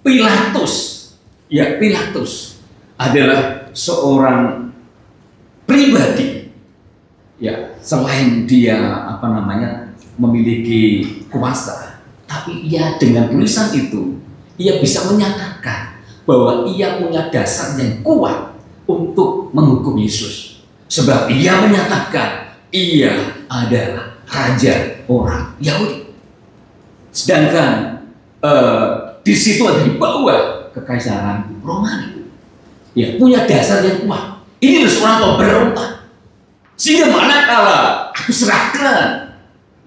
Pilatus adalah seorang pribadi, ya, selain dia memiliki kuasa, tapi ia dengan tulisan itu ia bisa menyatakan bahwa ia punya dasar yang kuat untuk menghukum Yesus, sebab ia menyatakan ia adalah raja orang Yahudi, sedangkan di situ ada di bawah kekaisaran Romawi. Ya, punya dasar yang kuat. Ini seorang pemberontak. Sehingga manakala aku serahkan,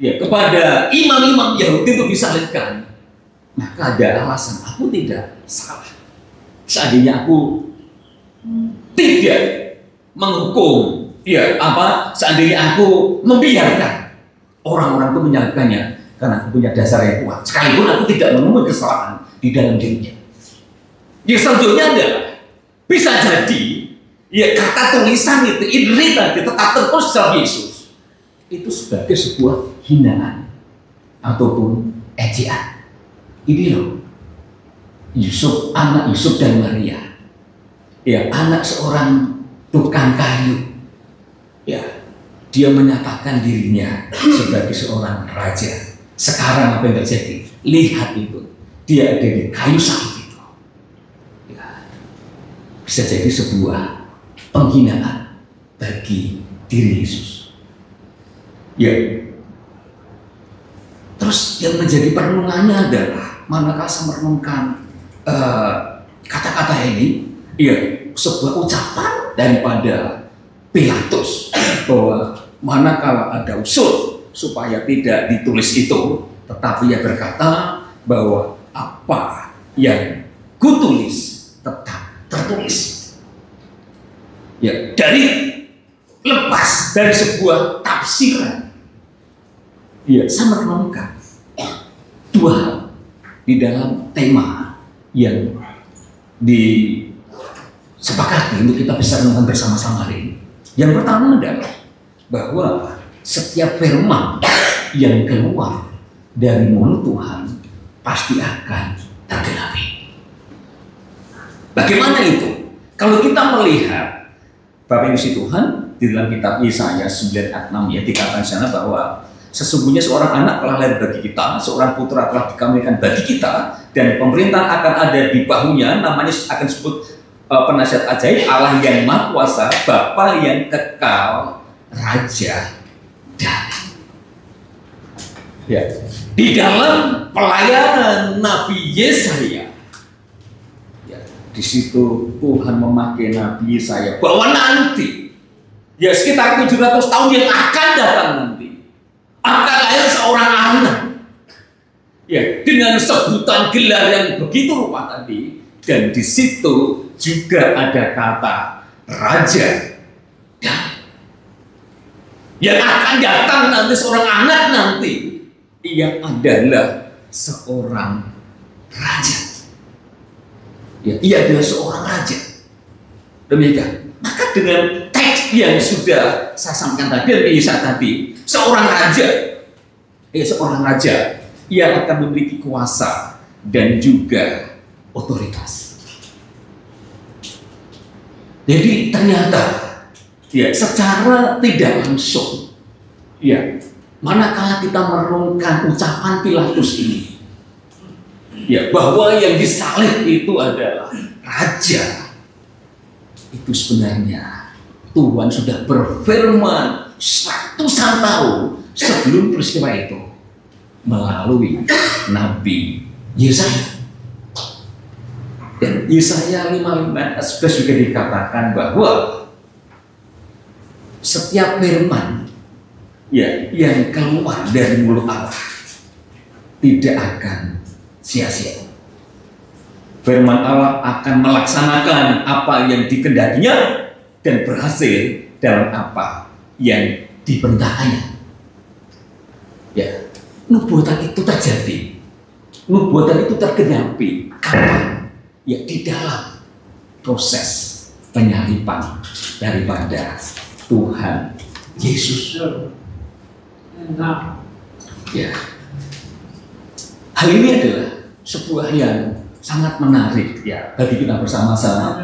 ya, kepada imam-imam Yahudi untuk disalibkan, maka ada alasan aku tidak salah. Seandainya aku tidak menghukum, ya, seandainya aku membiarkan orang-orang itu menyalibkannya, karena aku punya dasar yang kuat, sekalipun aku tidak menemui kesalahan di dalam dirinya. Ya, selanjutnya adalah bisa jadi, ya, kata tulisan itu Inri tadi tetap tertulis dalam Yesus itu sebagai sebuah hinaan ataupun ejaan. Ini loh, Yusuf, anak Yusuf dan Maria, ya, anak seorang tukang kayu, ya, dia menyatakan dirinya sebagai seorang raja. Sekarang apa yang terjadi? Lihat itu, dia ada di kayu salib. Bisa jadi sebuah penghinaan bagi diri Yesus. Ya. Terus yang menjadi perenungannya adalah manakala saya merenungkan kata-kata ini, ya, sebuah ucapan daripada Pilatus bahwa manakala ada usul supaya tidak ditulis itu, tetapi ia berkata bahwa apa yang kutulis tetap tertulis. Ya, lepas dari sebuah tafsiran. Ya, saya merenungkan dua hal di dalam tema yang disepakati untuk kita bisa renungkan bersama-sama hari ini. Yang pertama adalah bahwa setiap firman yang keluar dari mulut Tuhan pasti akan tergenapi. Bagaimana itu? Kalau kita melihat Bapak Ibu Tuhan di dalam kitab Yesaya 9 ayat 6, ya, dikatakan sana bahwa sesungguhnya seorang anak telah lahir bagi kita, seorang putra telah dikawinkan bagi kita, dan pemerintahan akan ada di bahunya, namanya akan disebut penasihat ajaib, Allah yang Maha Kuasa, Bapa yang kekal, Raja damai. Ya. Di dalam pelayanan Nabi Yesaya, di situ Tuhan memakai Nabi Yesaya bahwa nanti, ya, sekitar 700 tahun yang akan datang nanti akan lahir seorang anak, ya, dengan sebutan gelar yang begitu rupa tadi, dan di situ juga ada kata Raja Damai. Yang akan datang nanti seorang anak nanti, ia adalah seorang raja. Ya, ia adalah seorang raja. Demikian. Maka dengan teks yang sudah saya sampaikan tadi, Yesaya tadi, seorang raja, ia akan memiliki kuasa dan juga otoritas. Jadi ternyata, ya, secara tidak langsung, ya, manakala kita merenungkan ucapan Pilatus ini, ya, bahwa yang disalib itu adalah raja, itu sebenarnya Tuhan sudah berfirman ratusan tahun sebelum peristiwa itu melalui Nabi Yesaya. Dan Yesaya 55 ayat 11 juga dikatakan bahwa setiap firman ya yang keluar dari mulut Allah tidak akan sia-sia. Firman Allah akan melaksanakan apa yang dikehendakinya dan berhasil dalam apa yang diperintahkannya. Ya, nubuatan itu terjadi, nubuatan itu tergenapi kapan? Ya, di dalam proses penyaliban daripada Tuhan Yesus. Ya, hal ini adalah sebuah yang sangat menarik ya bagi kita bersama-sama.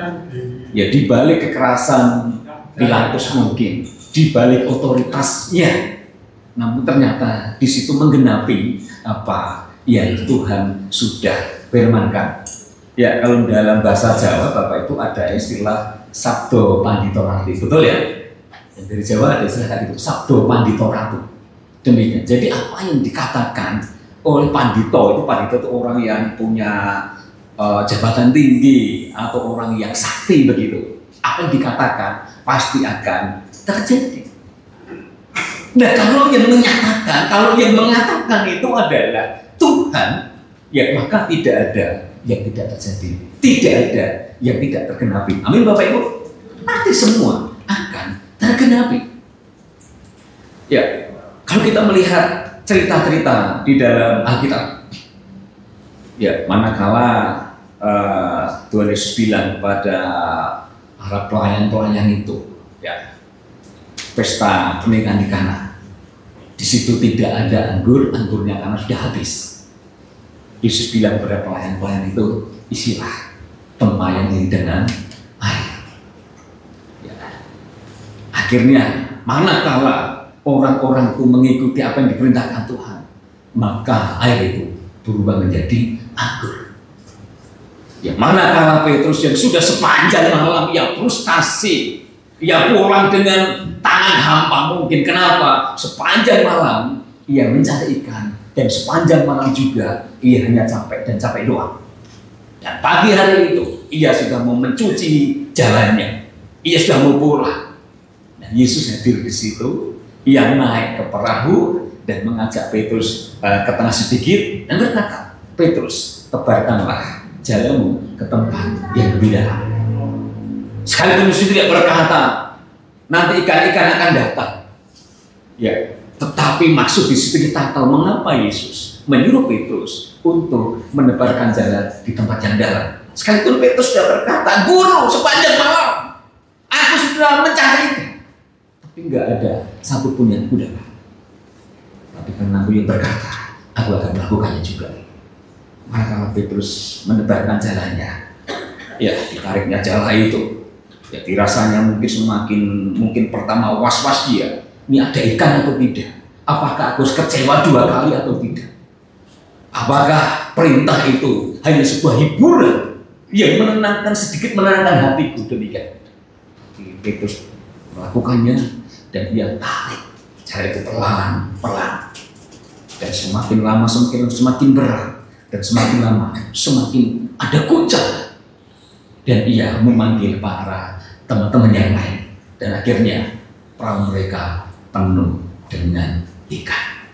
Ya, di balik kekerasan Pilatus mungkin, di balik otoritasnya, namun ternyata di situ menggenapi apa yang Tuhan sudah firmankan. Ya, kalau dalam bahasa Jawa Bapak itu ada istilah sabdo pandito ratu, betul ya? Yang dari Jawa ada istilah itu sabdo pandito ratu. Demikian. Jadi apa yang dikatakan oleh pandito itu orang yang punya jabatan tinggi atau orang yang sakti begitu. Apa yang dikatakan pasti akan terjadi. Nah, kalau yang mengatakan itu adalah Tuhan, ya maka tidak ada yang tidak terjadi, tidak ada yang tidak tergenapi. Amin Bapak Ibu. Pasti semua akan tergenapi. Ya, kalau kita melihat cerita-cerita di dalam Alkitab, ya manakala Tuhan Yesus bilang kepada para pelayan-pelayan itu, ya pesta pernikahan di Kana, di situ tidak ada anggurnya karena sudah habis. Yesus bilang kepada pelayan-pelayan itu, isilah tempayan ini dengan air. Ya. Akhirnya manakala orang-orang itu mengikuti apa yang diperintahkan Tuhan, maka air itu berubah menjadi anggur. Ya, manakala Petrus yang sudah sepanjang malam ia frustasi, ia pulang dengan tangan hampa mungkin. Kenapa? Sepanjang malam ia mencari ikan, dan sepanjang malam juga ia hanya capek dan capek doang. Dan pagi hari itu ia sudah mau mencuci jalannya, ia sudah mau pulang. Dan Yesus hadir di situ, ia naik ke perahu dan mengajak Petrus ke tengah sedikit dan berkata, Petrus, tebarkanlah jalanmu ke tempat yang lebih dalam. Sekalipun Yesus tidak berkata, nanti ikan-ikan akan datang. Ya, tetapi maksud di situ kita tahu mengapa Yesus menyuruh Petrus untuk menebarkan jalan di tempat yang dalam. Sekalipun Petrus sudah berkata, Guru, sepanjang malam aku sudah mencari ikan, tapi nggak ada satupun yang ku dapat. Tapi karena aku yang berkata, aku akan melakukannya juga. Maka Petrus menebarkan jalannya, ya ditariknya jala itu. Ya dirasanya mungkin pertama was-was dia. Ini ada ikan atau tidak? Apakah aku kecewa 2 kali atau tidak? Apakah perintah itu hanya sebuah hiburan yang sedikit menenangkan hatiku? Demikian. Petrus melakukannya dan dia tarik cara itu pelan-pelan. Dan semakin lama semakin berat, dan semakin lama semakin ada guncangan. Dan ia memanggil para teman-teman yang lain, dan akhirnya perahu mereka penuh dengan ikan.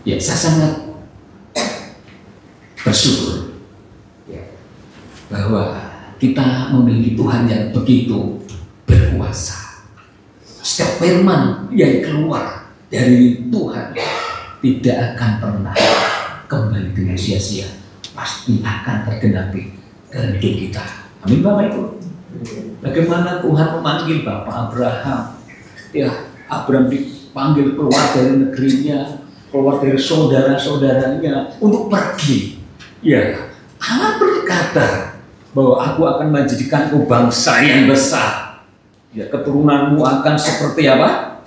Ya, saya sangat bersyukur ya, bahwa kita memiliki Tuhan yang begitu berkuasa. Setiap firman yang keluar dari Tuhan tidak akan pernah kembali dengan sia-sia, pasti akan tergenapi dalam hidup kita. Amin Bapak Ibu. Bagaimana Tuhan memanggil Bapak Abraham? Ya, Abraham dipanggil keluar dari negerinya, keluar dari saudara-saudaranya untuk pergi. Ya, Allah berkata bahwa aku akan menjadikan kau bangsa yang besar. Ya, keturunanmu akan seperti apa?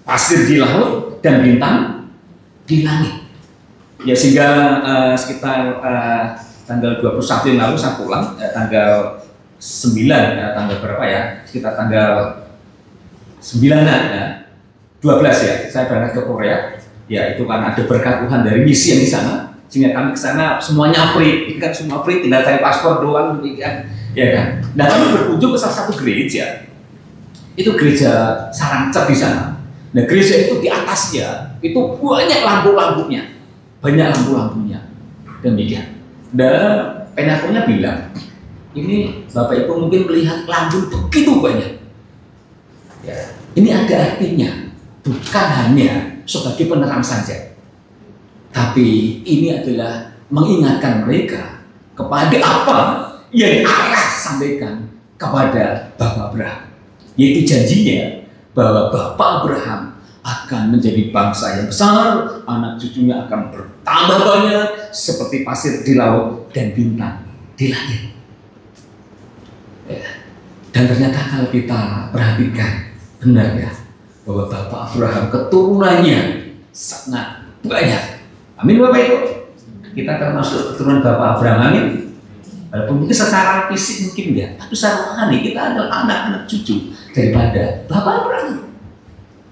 Pasir di laut dan bintang di langit. Ya, sehingga sekitar tanggal 21 yang lalu saya pulang, tanggal 9, tanggal berapa ya? Sekitar tanggal 9-an ya, 12 ya, saya berangkat ke Korea. Ya, itu kan ada berkat Tuhan dari misi yang di sana. sehingga kami ke sana semuanya free, kan semua free, tinggal cari paspor doang, kan, ya kan. Nah kami berkunjung ke salah satu gereja, itu gereja Sarancet di sana. Nah gereja itu di atasnya itu banyak lampu-lampunya, demikian. Dan penakonya bilang, ini Bapak Ibu mungkin melihat lampu begitu banyak. Ya, ini ada artinya, bukan hanya sebagai penerang saja, tapi ini adalah mengingatkan mereka kepada apa yang Allah sampaikan kepada Bapak Abraham, yaitu janjinya bahwa Bapak Abraham akan menjadi bangsa yang besar, anak cucunya akan bertambah banyak seperti pasir di laut dan bintang di langit. Ya. Dan ternyata kalau kita perhatikan, benar ya, bahwa Bapak Abraham keturunannya sangat banyak. Amin Bapak Ibu. Kita termasuk keturunan Bapak Abraham, amin. Walaupun mungkin secara fisik mungkin ya, tapi secara rohani kita adalah anak-anak cucu daripada Bapak Abraham.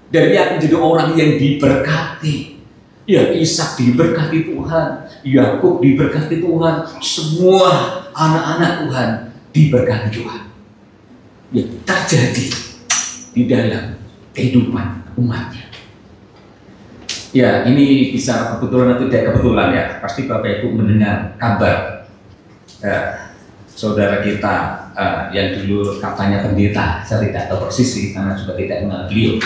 Dan dia akan menjadi orang yang diberkati. Ya, Ishak diberkati Tuhan, Yakub diberkati Tuhan, semua anak-anak Tuhan diberkati Tuhan. Ya, terjadi di dalam kehidupan umatnya. Ya, ini bisa kebetulan atau tidak kebetulan ya. Pasti Bapak Ibu mendengar kabar saudara kita yang dulu katanya pendeta, saya tidak tahu persis karena juga tidak kenal beliau.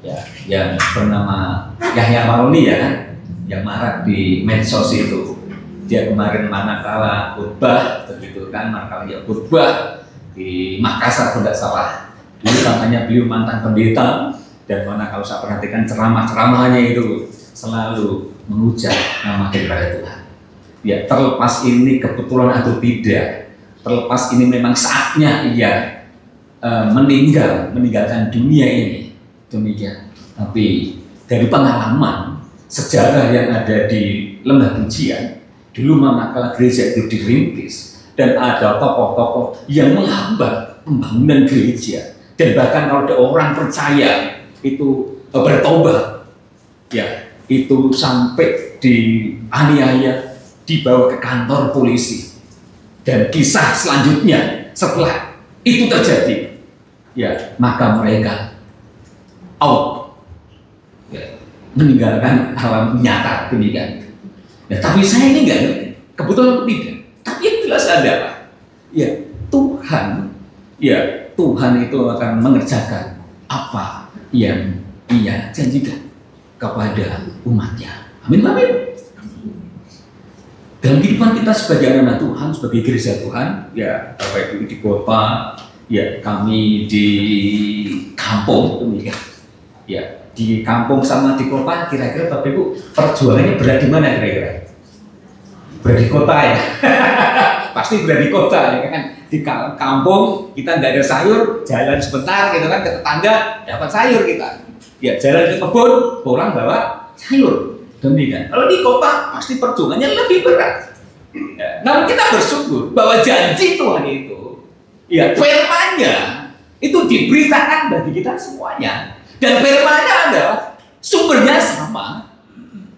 Ya, yang bernama Yahya Maroni ya kan, yang marak di medsos itu. Dia kemarin manakala khotbah, begitu kan, manakala dia khotbah di Makassar tidak salah. Dulu katanya beliau mantan pendeta, dan manakala saya perhatikan ceramah-ceramahnya itu selalu mengucap nama daripada Tuhan. Ya, terlepas ini kebetulan atau tidak, terlepas ini memang saatnya ia meninggalkan dunia ini. Demikian. Tapi dari pengalaman sejarah yang ada di Lembah Pujian, dulu manakala gereja itu dirintis dan ada tokoh-tokoh yang menghambat pembangunan gereja, dan bahkan kalau ada orang percaya itu bertobat, ya itu sampai dianiaya, dibawa ke kantor polisi, dan kisah selanjutnya setelah itu terjadi, ya maka mereka out, ya, meninggalkan alam nyata demikian. Ya, tapi saya ini enggak ngerti, kebetulan tidak. Tapi yang jelas ada, ya Tuhan, ya Tuhan itu akan mengerjakan apa yang Ia janjikan kepada umatnya. Amin, amin. Dalam kehidupan kita sebagai anak Tuhan, sebagai gereja Tuhan, ya Bapak Ibu di kota, ya kami di kampung demikian. Ya, di kampung sama di kota, kira-kira Bapak Ibu perjuangannya berat di mana kira-kira? Berat di kota ya? Pasti berat di kota ya kan? Di kampung kita nggak ada sayur, jalan sebentar gitu kan ke tetangga dapat sayur kita. Ya, jalan ke kebun, pulang bawa sayur. Demikian. Kalau di kota pasti perjuangannya lebih berat. Ya, namun kita bersyukur bahwa janji Tuhan itu, ya firman-Nya itu diberitakan bagi kita semuanya. Dan firman-Nya adalah sumbernya sama,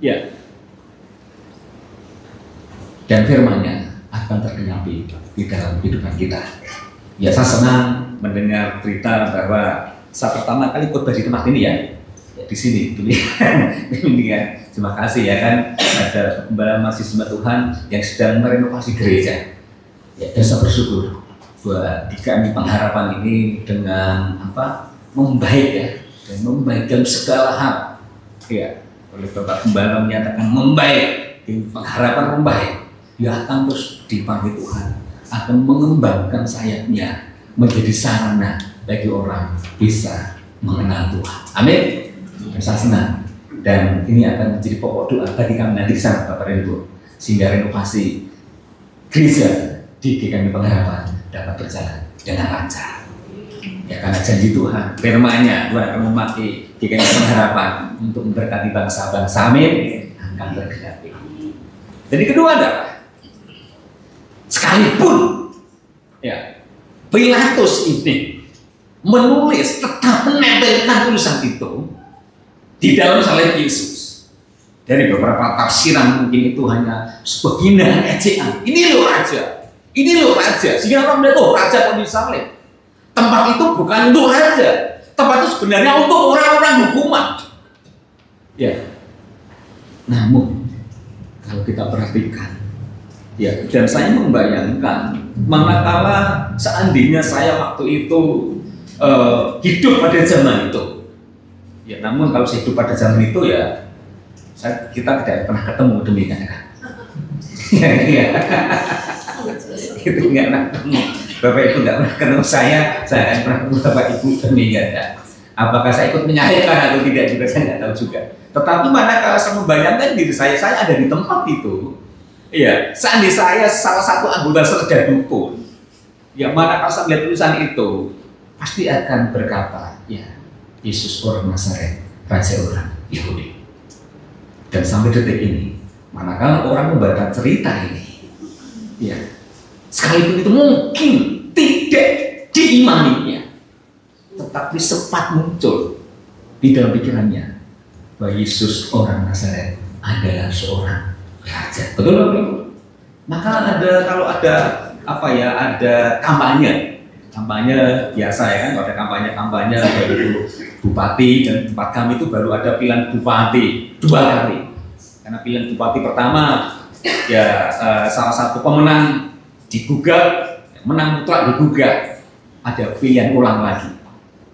ya. Dan firman-Nya akan tergenapi di dalam kehidupan kita. Ya, saya senang mendengar berita bahwa saya pertama kali khotbah di tempat ini ya di sini. Demikian. Terima kasih ya kan, ada pembala mahasiswa Tuhan yang sedang merenovasi gereja. Ya, dan saya bersyukur bahwa di kami pengharapan ini dengan membaik ya. Dan membaik dalam segala hal, ya oleh Bapak Gembala menyatakan membaik, pengharapan membaik, dia akan terus dipanggil Tuhan, akan mengembangkan sayapnya menjadi sarana bagi orang bisa mengenal Tuhan. Amin. Saya senang, dan ini akan menjadi pokok doa bagi kami nanti di sana Bapak dan Ibu, sehingga renovasi gereja di GKMI Pengharapan dapat berjalan dengan lancar. Ya, karena janji Tuhan, firman-Nya Tuhan akan memakai GKMI Pengharapan untuk memberkati bangsa-bangsa, amin, akan tergenapi. Jadi kedua adalah sekalipun ya Pilatus ini menulis, tetap menempelkan tulisan itu di dalam salib Yesus, Dari beberapa tafsiran mungkin itu hanya sebuah hinaan ejaan. Ini loh raja, ini loh raja. Sehingga orang melihat, oh raja kok disalib. Tempat itu bukan untuk raja, tempat itu sebenarnya untuk orang-orang hukuman. Ya. Namun kalau kita perhatikan, ya, dan saya membayangkan manakala seandainya saya waktu itu hidup pada zaman itu, ya, namun kalau saya hidup pada zaman itu ya kita tidak pernah ketemu demikian kan? Ya, itu nggak pernah ketemu. Bapak Ibu nggak pernah ketemu saya akan pernah ketemu Bapak Ibu demikian kan? Apakah saya ikut menyalibkan atau tidak juga saya nggak tahu juga. Tetapi manakala saya membayangkan diri saya ada di tempat itu. Iya, seandainya saya salah satu anggota serda dukun, ya manakala saya melihat tulisan itu, pasti akan berkata, ya Yesus orang Nazaret, Raja orang Yahudi. Dan sampai detik ini, manakala orang membaca cerita ini, ya sekalipun itu mungkin tidak diimaninya, tetapi sempat muncul di dalam pikirannya bahwa Yesus orang Nazaret adalah seorang raja. Betul Bapak Ibu? Maka kalau ada ada kampanye biasa ya kan, kalau ada kampanye dari bupati, dan tempat kami itu baru ada pilihan bupati 2 kali. Karena pilihan bupati pertama ya salah satu pemenang digugat, menang mutlak digugat, ada pilihan ulang lagi.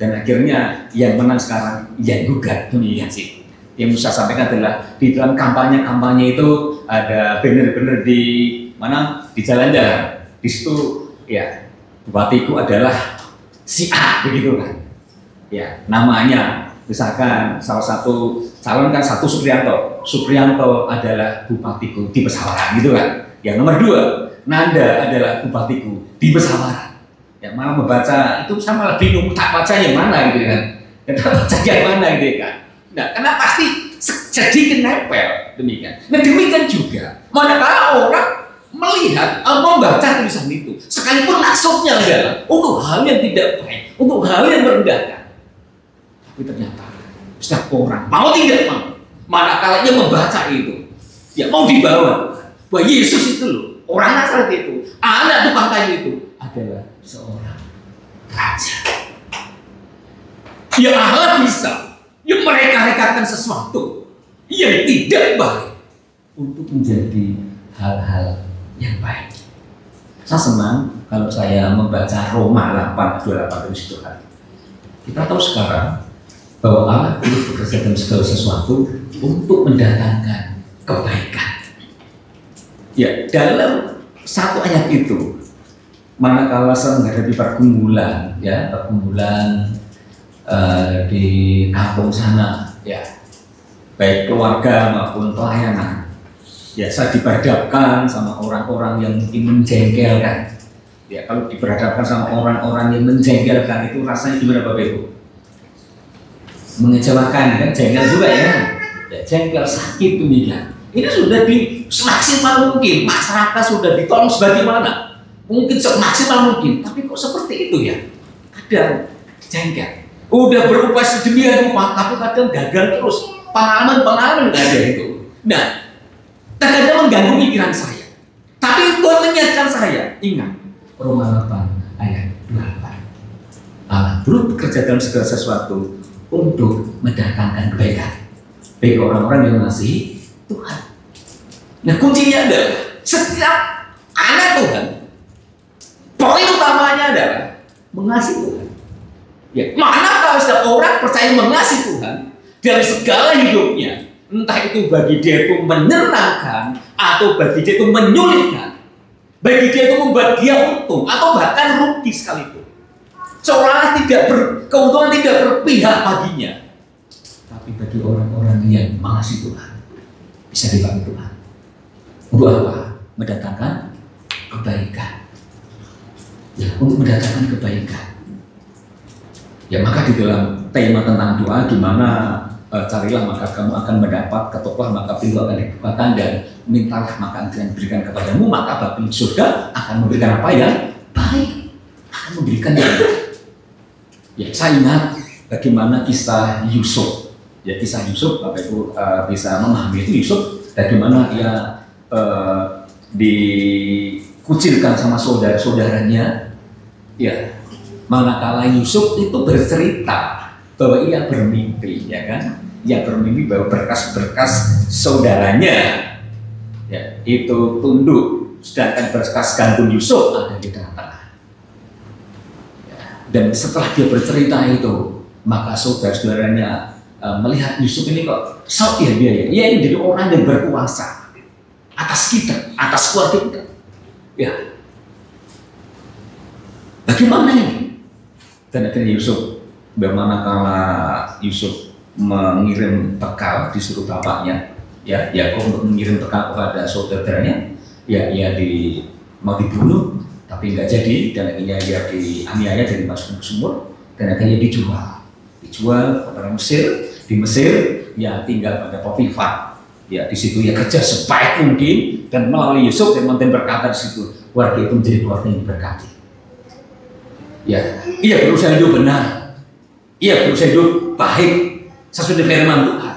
Dan akhirnya yang menang sekarang yang gugat, demikian sih. Yang saya sampaikan adalah di dalam kampanye itu ada banner-banner di mana, di jalan-jalan. Di situ ya bupatiku adalah si A, begitu kan? Ya namanya misalkan salah satu calon kan satu Supriyanto adalah bupatiku di Pesawaran, gitu kan? Yang nomor 2 Nanda adalah bupatiku di Pesawaran. Ya malah membaca itu saya malah bingung tak baca yang mana gitu kan? Dan baca yang mana gitu kan? Nah, karena pasti jadi nempel demikian. Nah demikian juga manakala orang melihat membaca tulisan itu, sekalipun maksudnya adalah untuk hal yang tidak baik, untuk hal yang merendahkan, tapi ternyata setiap orang mau tidak mau, manakala ia membaca itu, ya mau dibawa bahwa Yesus itu loh, orang Nazaret itu, anak tukang kayu itu adalah seorang raja. Ya Allah bisa yang mereka-rekakan sesuatu yang tidak baik untuk menjadi hal-hal yang baik. Saya senang kalau saya membaca Roma 8:28 itu Tuhan. Kita tahu sekarang bahwa Allah itu bekerja dalam segala sesuatu untuk mendatangkan kebaikan. Ya, dalam satu ayat itu, manakala saya menghadapi pergumulan, ya pergumulan di kampung sana, ya baik keluarga maupun pelayanan, ya saya diperhadapkan sama orang-orang yang mungkin menjengkelkan. Ya kalau diperhadapkan sama orang-orang yang menjengkelkan itu rasanya gimana Bapak Ibu? Mengecewakan kan, jengkel juga ya, ya jengkel, sakit demikian. Ini sudah di semaksimal mungkin, masyarakat sudah ditolong sebagaimana mungkin semaksimal mungkin, tapi kok seperti itu ya? Kadang jengkel. Udah berupaya sedemikian rupa, tapi kadang gagal terus. Pengalaman nggak ada itu. Nah, terkadang mengganggu pikiran saya. Tapi Tuhan mengingatkan saya, ingat Roma 8 ayat 28. Allah turut bekerja dalam segala sesuatu untuk mendatangkan kebaikan bagi orang-orang yang mengasihi Tuhan. Nah, kuncinya adalah setiap anak Tuhan, poin utamanya adalah mengasihi Tuhan. Ya, mana kalau setiap orang percaya mengasihi Tuhan dalam segala hidupnya, entah itu bagi dia itu menyenangkan atau bagi dia itu menyulitkan, bagi dia itu membuat dia untung atau bahkan rugi sekalipun, seolah keuntungan tidak berpihak baginya. Tapi bagi orang-orang yang mengasihi Tuhan, bisa dipakai Tuhan untuk apa? Mendatangkan kebaikan. Ya, untuk mendatangkan kebaikan. Ya maka di dalam tema tentang doa gimana carilah maka kamu akan mendapat, ketuklah maka pintu akan dibukakan, dan mintalah maka akan diberikan kepadamu, maka Bapa di surga akan memberikan apa yang baik, akan memberikan yang baik. Ya saya ingat bagaimana kisah Yusuf. Ya kisah Yusuf, Bapak Ibu bisa memahami itu Yusuf bagaimana ia dikucilkan sama saudara-saudaranya. Ya, manakala Yusuf itu bercerita bahwa ia bermimpi, ya kan? Ia bermimpi bahwa berkas-berkas saudaranya, ya, itu tunduk, sedangkan berkas gantung Yusuf ada di tengah-tengah. Ya, dan setelah dia bercerita itu, maka saudara-saudaranya melihat Yusuf ini kok sok ya dia ini jadi orang yang berkuasa atas kita, atas keluarga kita. Ya, bagaimana ini? Dan akhirnya Yusuf, bagaimana kalau Yusuf mengirim bekal, disuruh bapaknya, ya Yakub untuk mengirim bekal kepada saudaranya, ya ia mau dibunuh, tapi nggak jadi, dan akhirnya dia dianiaya dan dimasukkan ke sumur, dan akhirnya dijual ke orang Mesir. Di Mesir, ya tinggal pada Potifar. Ya di situ ya kerja sebaik mungkin, dan melalui Yusuf dan mantan berkata di situ, keluarga itu menjadi keluarga yang diberkati. Ya, ia berusaha hidup benar, ia berusaha hidup baik sesuai dengan firman Tuhan.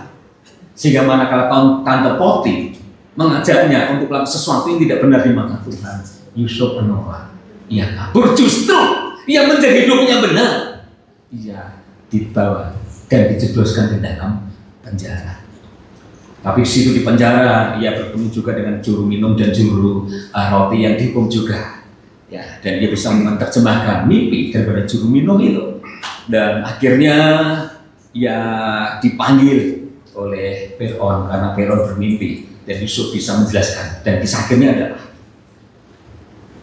Sehingga manakala tante Poti mengajaknya untuk melakukan sesuatu yang tidak benar di mata Tuhan, Yusuf menolak. Ia kabur, justru ia menjadi hidupnya benar. Ia dibawa dan dijebloskan di dalam penjara. Tapi di situ di penjara ia bertemu juga dengan juru minum dan juru roti yang dihukum juga. Ya, dan dia bisa menerjemahkan mimpi daripada juru minum itu. Dan akhirnya ia dipanggil oleh Firaun karena Firaun bermimpi, dan Yusuf bisa menjelaskan. Dan kisah akhirnya adalah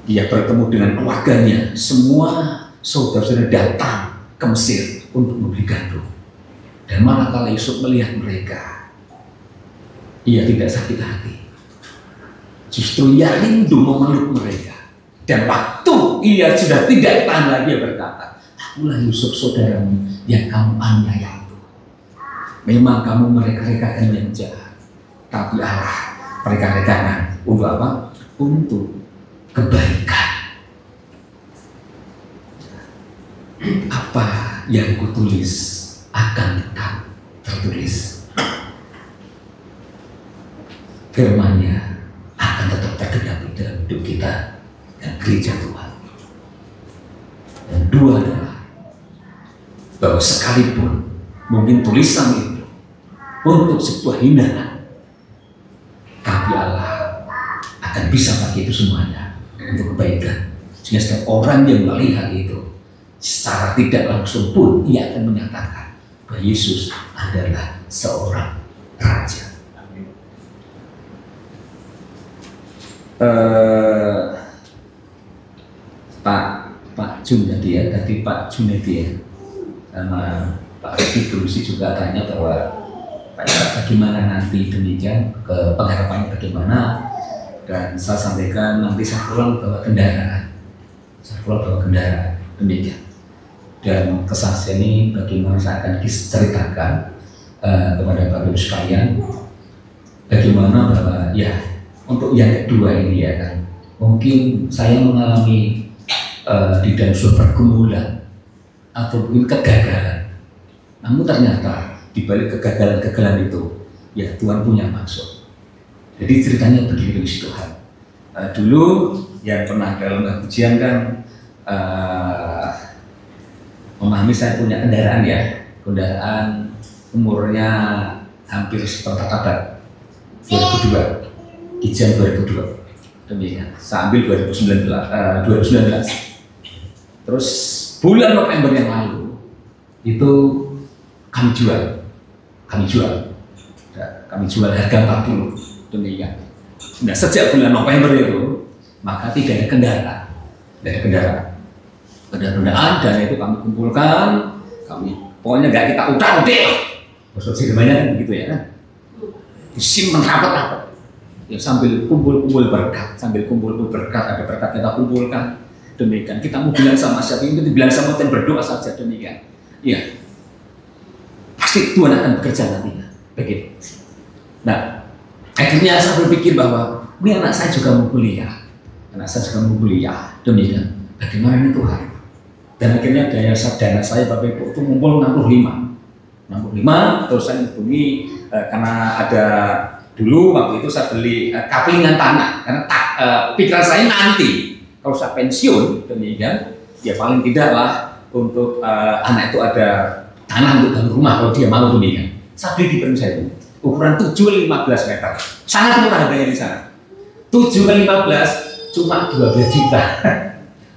ia bertemu dengan keluarganya. Semua saudara-saudara datang ke Mesir untuk membeli gandum. Dan manakala Yusuf melihat mereka, ia tidak sakit hati. Justru ia rindu memeluk mereka. Dan waktu ia sudah tidak tahan lagi, ia berkata, akulah Yusuf saudaramu yang kamu aniaya itu. Memang kamu mereka-rekakan yang jahat, tapi Allah mereka-rekakan untuk apa? Untuk kebaikan. Apa yang kutulis akan tetap tertulis. Firman-Nya akan tetap tergenapi dalam hidup kita dan gereja Tuhan. Dan dua adalah bahwa sekalipun mungkin tulisan itu untuk sebuah hinaan, tapi Allah akan bisa pakai itu semuanya untuk kebaikan. Sehingga setiap orang yang melihat itu secara tidak langsung pun ia akan menyatakan bahwa Yesus adalah seorang raja. Pak Junedi ya, tadi Pak Junedi ya, sama Pak Riki Grusi juga tanya bahwa bagaimana nanti demikian, ke pengharapannya bagaimana, dan saya sampaikan nanti saya pulang bawa kendaraan, demikian. Dan kesaksian ini bagaimana saya akan ceritakan kepada Bapak Ibu sekalian, bagaimana bahwa ya untuk yang kedua ini ya kan, mungkin saya mengalami di dalam sebuah pergumulan atau mungkin kegagalan. Namun ternyata di balik kegagalan-kegagalan itu, ya Tuhan punya maksud. Jadi ceritanya begini Tuhan. Dulu yang pernah dalam ujian kan, memahami saya punya kendaraan ya, kendaraan umurnya hampir seperempat abad, 2002, Ijen 2002, demikian. Saya ambil 2019. Terus bulan November yang lalu itu kami jual harga 40, demikian. Nah sejak bulan November itu maka tidak ada kendaraan, dan itu kami kumpulkan, pokoknya nggak kita udah maksudnya gimana kan begitu ya kan, disimpan rapat-rapat ya, sambil kumpul berkat, ada berkat kita kumpulkan. Demikian, kita mau bilang sama siapa, itu bilang sama dan berdoa saja, demikian. Iya, pasti Tuhan akan bekerja nantinya, begitu. Nah, akhirnya saya berpikir bahwa ini anak saya juga mau kuliah, demikian. Bagaimana ini Tuhan? Dan akhirnya dana saya Bapak Ibu itu ngumpul 65 65, terus saya hubungi karena ada dulu waktu itu saya beli kaplingan tanah karena pikiran saya nanti kalau saya pensiun demikian ya paling tidak lah untuk anak itu ada tanah untuk bangun rumah kalau dia mau demikian. Saya beli di Perumsari ukuran 7x15 meter, sangat murah harganya di sana. 7x15 cuma 12 juta.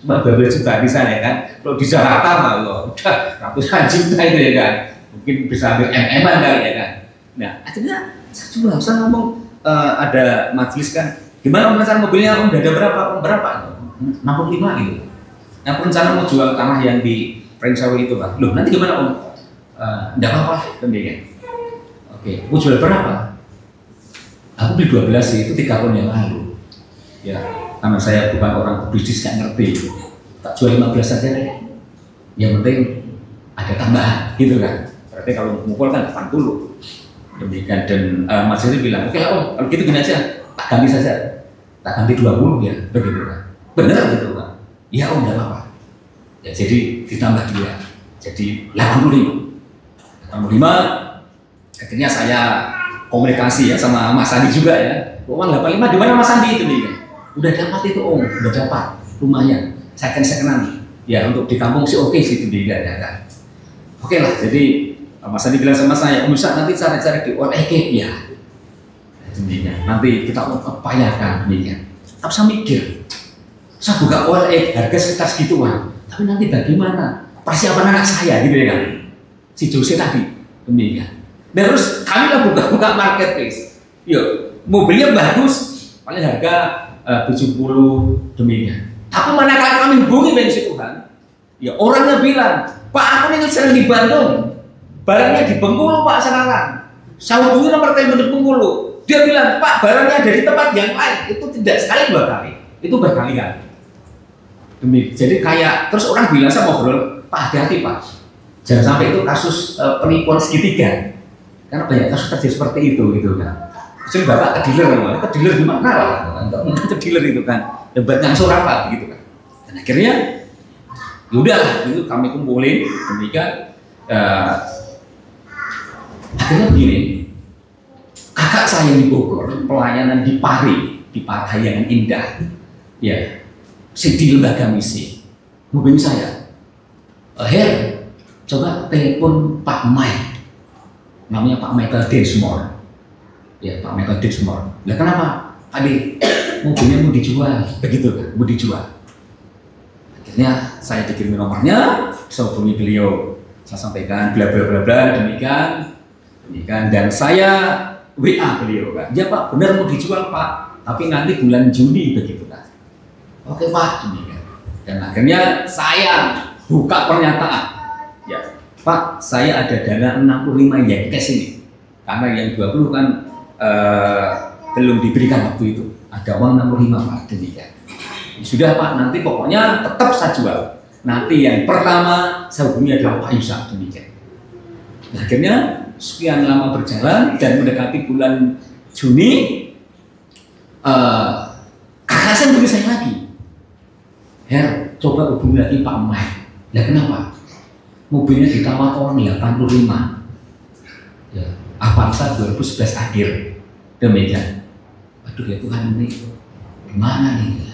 Cuma 12 juta di sana ya kan. Kalau di Jakarta malah udah ratusan juta itu ya kan. Mungkin bisa ambil MM-an kali ya kan. Nah, akhirnya saya ngomong ada majelis kan, gimana om rencana mobilnya om udah ada berapa? Om berapa? 65 gitu. Nah, rencana mau jual tanah yang di Pringsawi itu Pak. Loh, nanti gimana om? Enggak apa-apa, demikian. Oke, mau jual berapa? Aku beli 12 sih, itu 3 tahun yang lalu. Ya, karena saya bukan orang bisnis nggak ngerti. Tak jual 15 saja deh. Yang penting ada tambahan, gitu kan. Berarti kalau mukul kan 80. Demikian dan Mas Heri bilang, oke lah om, kalau gitu gini aja, tak ganti saja. Tak ganti 20 ya, begitu kan. Bener gitu kan. Iya om, enggak apa-apa. Ya jadi ditambah 2. Jadi 85. Akhirnya saya komunikasi ya sama Mas Andi juga ya. Uang 85 di mana Mas Andi itu nih? Udah dapat itu om, udah dapat, lumayan. Saya kenal. Ya untuk di kampung sih oke sih itu dia kan. Oke lah, jadi Mas Andi bilang sama saya, om bisa nanti cari-cari di OLEG ya. Demikian. Nanti kita upayakan demikian. Tapi saya mikir, saya buka OLEG harga sekitar segituan. Tapi nanti bagaimana persiapan anak saya gitu ya kan? Si Jose tadi demikian. Dan terus kami lah buka marketplace. Yuk, mobilnya bagus, paling harga 70 demikian. Tapi manakala kami hubungi bensin Tuhan, ya orangnya bilang, Pak aku ini sering di Bandung, barangnya di Bengkulu Pak sekarang. Saya hubungi nomor telepon di Bengkulu, dia bilang Pak barangnya ada di tempat yang lain. Itu tidak sekali 2 kali, itu berkali-kali. Jadi kayak terus orang bilang saya ngobrol, Pak hati-hati Pak, jangan sampai itu kasus penipuan segitiga. Karena banyak kasus terjadi seperti itu gitu kan. Jadi bapak ke dealer gimana lah? Enggak mungkin ke dealer itu kan. Debat ngangsur apa gitu kan. Dan akhirnya yaudah itu kami kumpulin demikian. Akhirnya begini, kakak saya di Bogor pelayanan di Pari, di Parahyangan Indah, ya, di lembaga misi. Mobil saya, Her, coba telepon Pak Mike. Namanya Pak Michael Densmore. Ya, Pak Michael Densmore. Lah kenapa? Adik, mobilnya mau dijual, begitu kan? Mau dijual. Akhirnya saya dikirimin nomornya, saya hubungi beliau. Saya sampaikan bla bla bla bla demikian. Dan saya WA beliau kan. Ya Pak, benar mau dijual Pak. Tapi nanti bulan Juni begitu kan. Oke Pak, demikian. Dan akhirnya saya buka pernyataan. Ya. Pak, saya ada dana 65 yang cash ini. Karena yang 20 kan belum diberikan waktu itu. Ada uang 65 Pak, demikian. Sudah Pak, nanti pokoknya tetap saya jual. Nanti yang pertama saya hubungi adalah Pak Yusak, demikian. Nah, akhirnya sekian lama berjalan dan mendekati bulan Juni, kakak saya hubungi saya lagi. Her, coba hubungi lagi Pak Mike. Nah, kenapa? Mobilnya ditawar orang 85. Ya, Avanza 2011 akhir. Demikian. Aduh ya Tuhan ini gimana nih?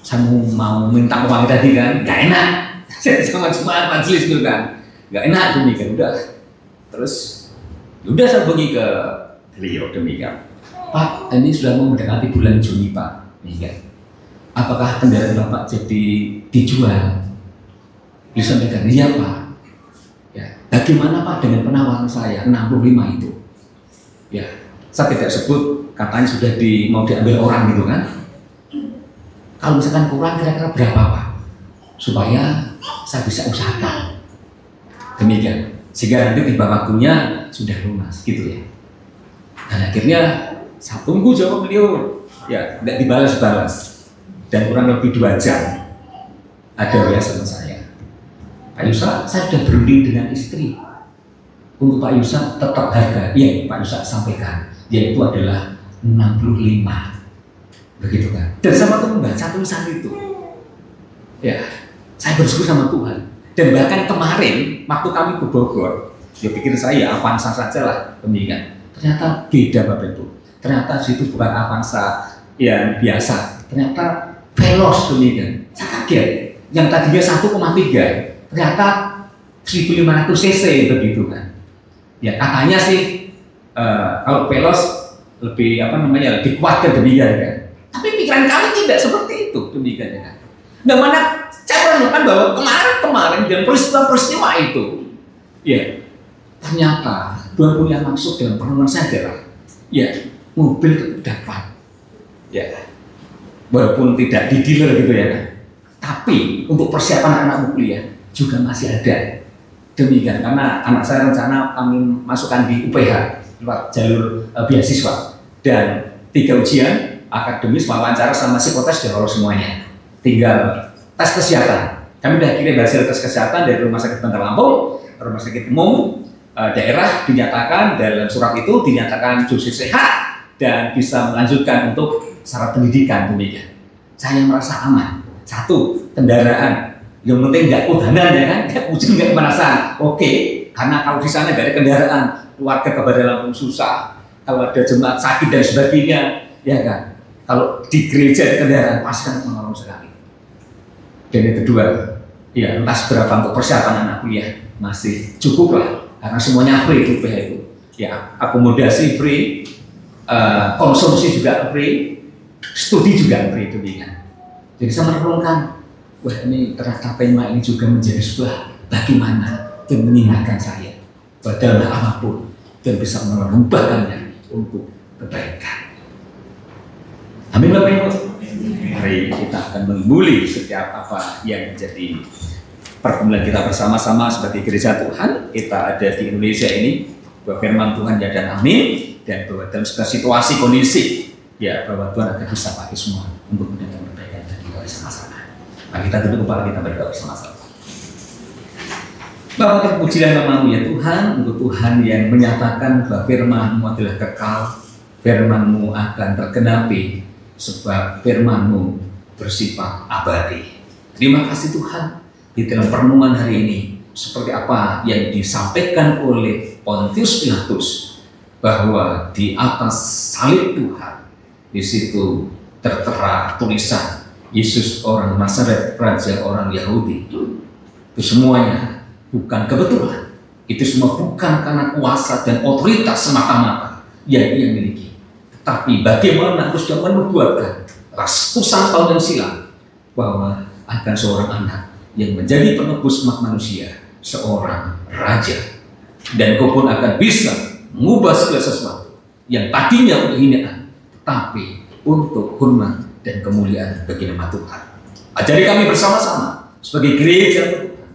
Saya mau minta uang tadi kan, gak enak. Saya sama jemaat majelis itu kan, gak enak demikian. Udah. Terus, udah saya pergi ke beliau demikian. Pak, ini sudah mau mendekati bulan Juni Pak. Demikian. Apakah kendaraan Bapak jadi dijual? Beliau sampaikan, iya Pak. Ya, bagaimana Pak dengan penawaran saya 65 itu? Ya, saya tidak sebut katanya sudah mau diambil orang gitu kan. Kalau misalkan kurang kira-kira berapa Pak? Supaya saya bisa usahakan. Demikian. Sehingga nanti tiba waktunya sudah lunas gitu ya. Dan akhirnya saya tunggu jawab beliau. Ya, tidak dibalas-balas. Dan kurang lebih 2 jam ada WA sama saya. Pak Yusak, saya sudah berunding dengan istri. Untuk Pak Yusak tetap harga yang Pak Yusak sampaikan, yaitu adalah 65. Begitu kan? Dan sama tuh membaca tulisan itu. Ya, saya bersyukur sama Tuhan. Dan bahkan kemarin, waktu kami ke Bogor, Ya pikir saya Avanza saja lah, demikian. Ternyata beda Bapak Ibu. Ternyata situ bukan Avanza yang biasa. Ternyata Veloz, demikian. Saya kaget. Yang tadinya 1,3, ternyata 1500 cc begitu kan. Ya katanya sih kalau Veloz lebih lebih kuat kan, demikian kan. Tapi pikiran kami tidak seperti itu, demikian kan. Nah, mana saya menemukan bahwa kemarin dan peristiwa itu, ya ternyata Tuhan punya maksud dalam pertemuan saya adalah, ya mobil itu dapat, ya walaupun tidak di dealer gitu ya kan. Tapi untuk persiapan anak kuliah juga masih ada, demikian karena anak saya rencana kami masukkan di UPH lewat jalur beasiswa dan 3 ujian akademis, wawancara sama psikotes sudah lolos semuanya. Tinggal tes kesehatan. Kami sudah kirim hasil tes kesehatan dari Rumah Sakit Bandar Lampung, Rumah Sakit Umum daerah, dinyatakan dalam surat itu dinyatakan Jose sehat dan bisa melanjutkan untuk syarat pendidikan, demikian. Saya merasa aman. 1, kendaraan. Yang penting nggak kudanan ya kan, ujung nggak kemanasan. Oke, karena kalau di sana nggak ada kendaraan, keluarga ke Bandar Lampung susah. Kalau ada jemaat sakit dan sebagainya, ya kan. Kalau di gereja ada kendaraan pasti kan mengalami sekali. Dan yang kedua, ya entah seberapa untuk persiapan anak kuliah masih cukup lah, karena semuanya free itu itu. Ya akomodasi free, konsumsi juga free, studi juga free, demikian. Jadi saya merenungkan, wah ini ternyata tema ini juga menjadi sebuah bagaimana dan mengingatkan saya pada apapun dan bisa merubahkannya untuk kebaikan. Amin Bapak Ibu. Mari kita akan mengguli setiap apa yang menjadi pergumulan kita bersama-sama sebagai gereja Tuhan. Kita ada di Indonesia ini, bahwa firman Tuhan ya dan amin, dan bahwa dalam segala situasi kondisi ya bahwa Tuhan akan bisa pakai semua untuk mendatangkan kebaikan dan kita bersama-sama. Mari kita tunduk kepala kita berdoa bersama-sama. Bapa terpuji dan namamu ya Tuhan, untuk Tuhan yang menyatakan bahwa firman-Mu adalah kekal, firman-Mu akan tergenapi, sebab firman-Mu bersifat abadi. Terima kasih Tuhan, di dalam perenungan hari ini, seperti apa yang disampaikan oleh Pontius Pilatus, bahwa di atas salib Tuhan, di situ tertera tulisan Yesus orang Nazaret, Raja orang Yahudi. Itu semuanya bukan kebetulan. Itu semua bukan karena kuasa dan otoritas semata-mata yang ia miliki. Tapi bagaimana Yesus sudah menubuatkan ratusan tahun yang silam bahwa akan seorang anak yang menjadi penebus umat manusia, seorang raja, dan kau pun akan bisa mengubah segala sesuatu yang tadinya untuk hinaan, tetapi untuk hormat dan kemuliaan bagi nama Tuhan. Ajari kami bersama-sama sebagai gereja Tuhan,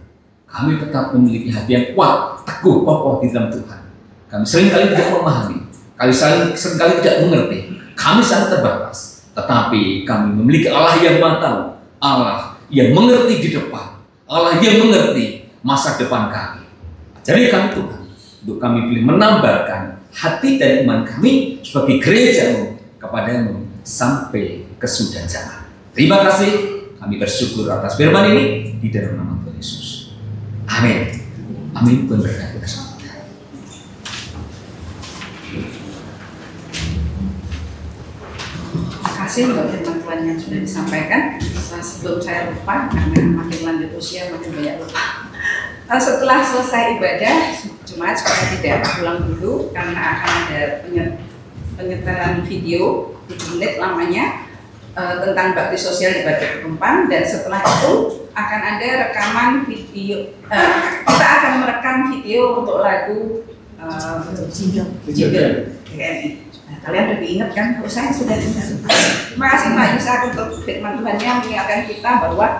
kami tetap memiliki hati yang kuat, teguh, kokoh di dalam Tuhan. Kami seringkali tidak memahami, seringkali tidak mengerti, kami sangat terbatas, tetapi kami memiliki Allah yang Maha Tahu, Allah yang mengerti di depan, Allah yang mengerti masa depan kami. Jadi kami Tuhan, untuk kami boleh menambahkan hati dan iman kami sebagai gereja-Mu kepadamu sampai kesudahan zaman. Terima kasih, kami bersyukur atas firman ini di dalam nama Tuhan Yesus. Amin. Amin. Tuhan berkati bersama. Terima kasih untuk firman Tuhan yang sudah disampaikan. Sebelum saya lupa, karena makin lanjut usia makin banyak lupa. Setelah selesai ibadah Jumat, supaya tidak pulang dulu karena akan ada penyetelan video 7 menit lamanya tentang bakti sosial di Batu Pelumpang, dan setelah itu akan ada rekaman video. Kita akan merekam video untuk lagu Jingle GMI. Nah, kalian lebih ingat kan? Oh, saya sudah ingat. Terima kasih Pak Yusak untuk firman Tuhannya mengingatkan kita bahwa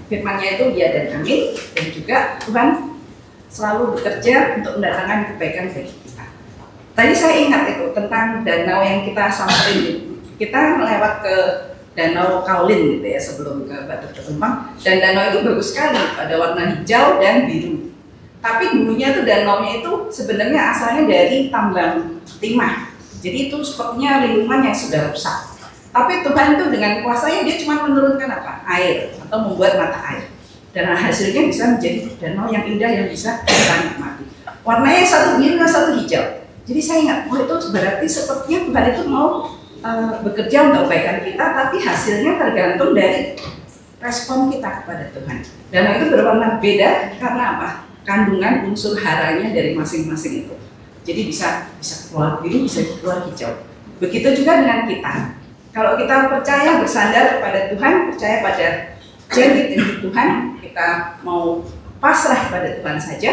firman-Nya itu ya dan amin, dan juga Tuhan selalu bekerja untuk mendatangkan kebaikan bagi kita. Tadi saya ingat itu tentang danau yang kita samperin. Kita melewat ke Danau Kaolin gitu ya sebelum ke Batu Pelumpang, dan danau itu bagus sekali, ada warna hijau dan biru. Tapi dulunya itu danaunya itu sebenarnya asalnya dari tambang timah. Jadi itu sepertinya lingkungan yang sudah rusak. Tapi Tuhan itu dengan kuasanya dia cuma menurunkan apa? Air atau membuat mata air. Dan hasilnya bisa menjadi danau yang indah yang bisa kita nikmati. Warnanya satu biru dan satu hijau. Jadi saya ingat, oh itu berarti sepertinya Tuhan itu mau bekerja untuk kebaikan kita, tapi hasilnya tergantung dari respon kita kepada Tuhan. Dan itu berwarna beda karena apa? Kandungan unsur haranya dari masing-masing itu. Jadi bisa keluar biru, bisa keluar hijau. Begitu juga dengan kita. Kalau kita percaya bersandar pada Tuhan, percaya pada janji Tuhan, kita mau pasrah pada Tuhan saja,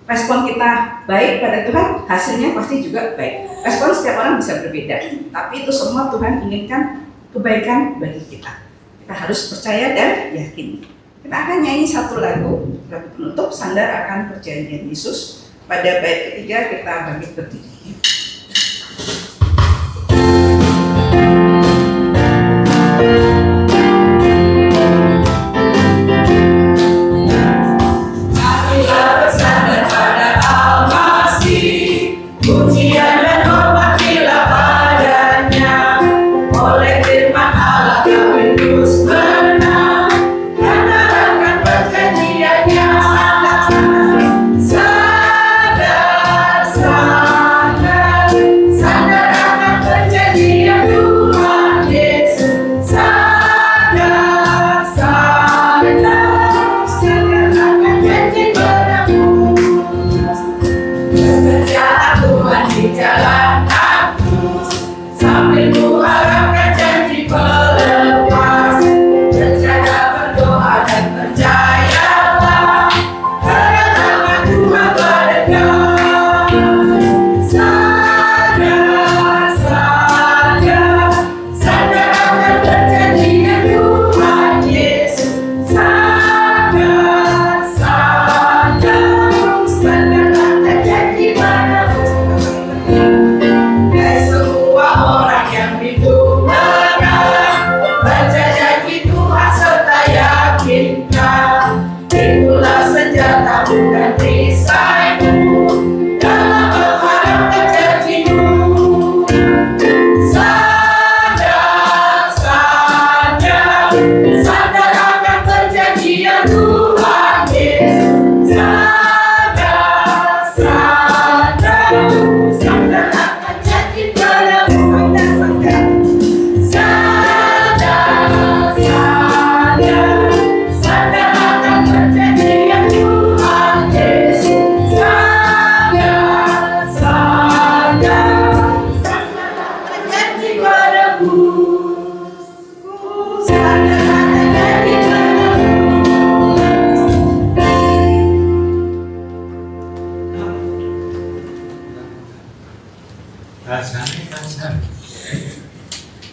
respon kita baik pada Tuhan, hasilnya pasti juga baik. Respon setiap orang bisa berbeda, tapi itu semua Tuhan inginkan kebaikan bagi kita. Kita harus percaya dan yakin. Kita akan nyanyi satu lagu penutup, Sandar akan perjanjian Yesus. Pada bait ketiga kita bangkit berdiri.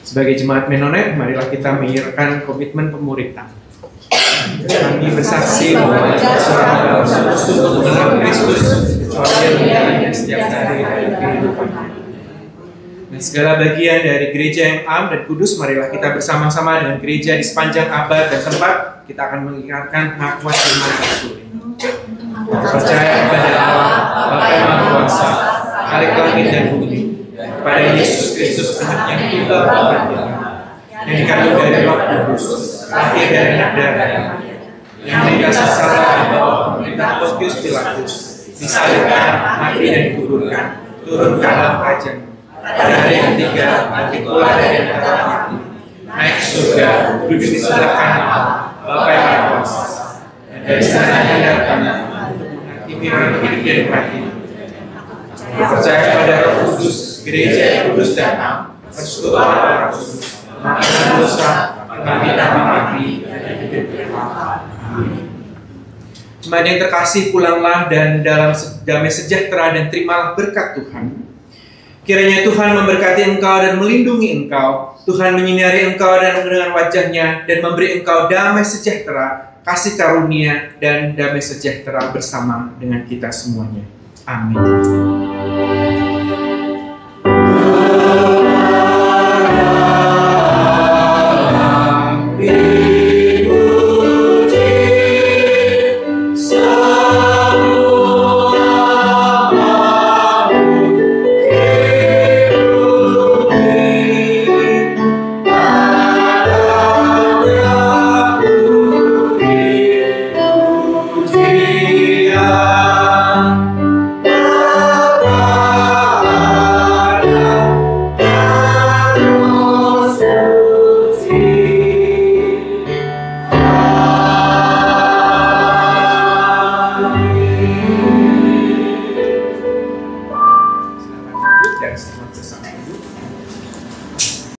Sebagai jemaat Menonet, marilah kita mengiyakan komitmen pemuritan. Kami bersaksi bahwa seorang sungguh mengenal Kristus, kecuali yang setiap hari kehidupan. Dan segala bagian dari gereja yang am dan kudus, marilah kita bersama-sama dengan gereja di sepanjang abad dan tempat, kita akan mengingatkan pengakuan firman Rasul. Percaya kepada Allah, Bapa yang Maha Kuasa, Khalik langit dan bumi, kepada Yesus Kristus anak yang tunggal Tuhan kita, yang dikandung dari Roh Kudus, lahir dari anak darah, yang dikasih salah di bawah pemerintah Pontius Pilatus, disalibkan, mati dan dikuburkan, turun ke alam kerajaan, pada hari yang ketiga bangkit pula dari antara mati, naik ke surga, duduk di sebelah kanan Allah, Bapa yang Maha Kuasa, dan dari sana yang datang untuk menghakimi orang hidup dan mati. Percaya kepada Roh Kudus, gereja yang kudus dan am, persekutuan orang kudus, mengampuni dosa, kebangkitan mati, dan hidup kekal. Jemaat yang terkasih, pulanglah dan dalam damai sejahtera dan terimalah berkat Tuhan. Kiranya Tuhan memberkati engkau dan melindungi engkau. Tuhan menyinari engkau dan dengan wajahnya dan memberi engkau damai sejahtera, kasih karunia dan damai sejahtera bersama dengan kita semuanya. Amin.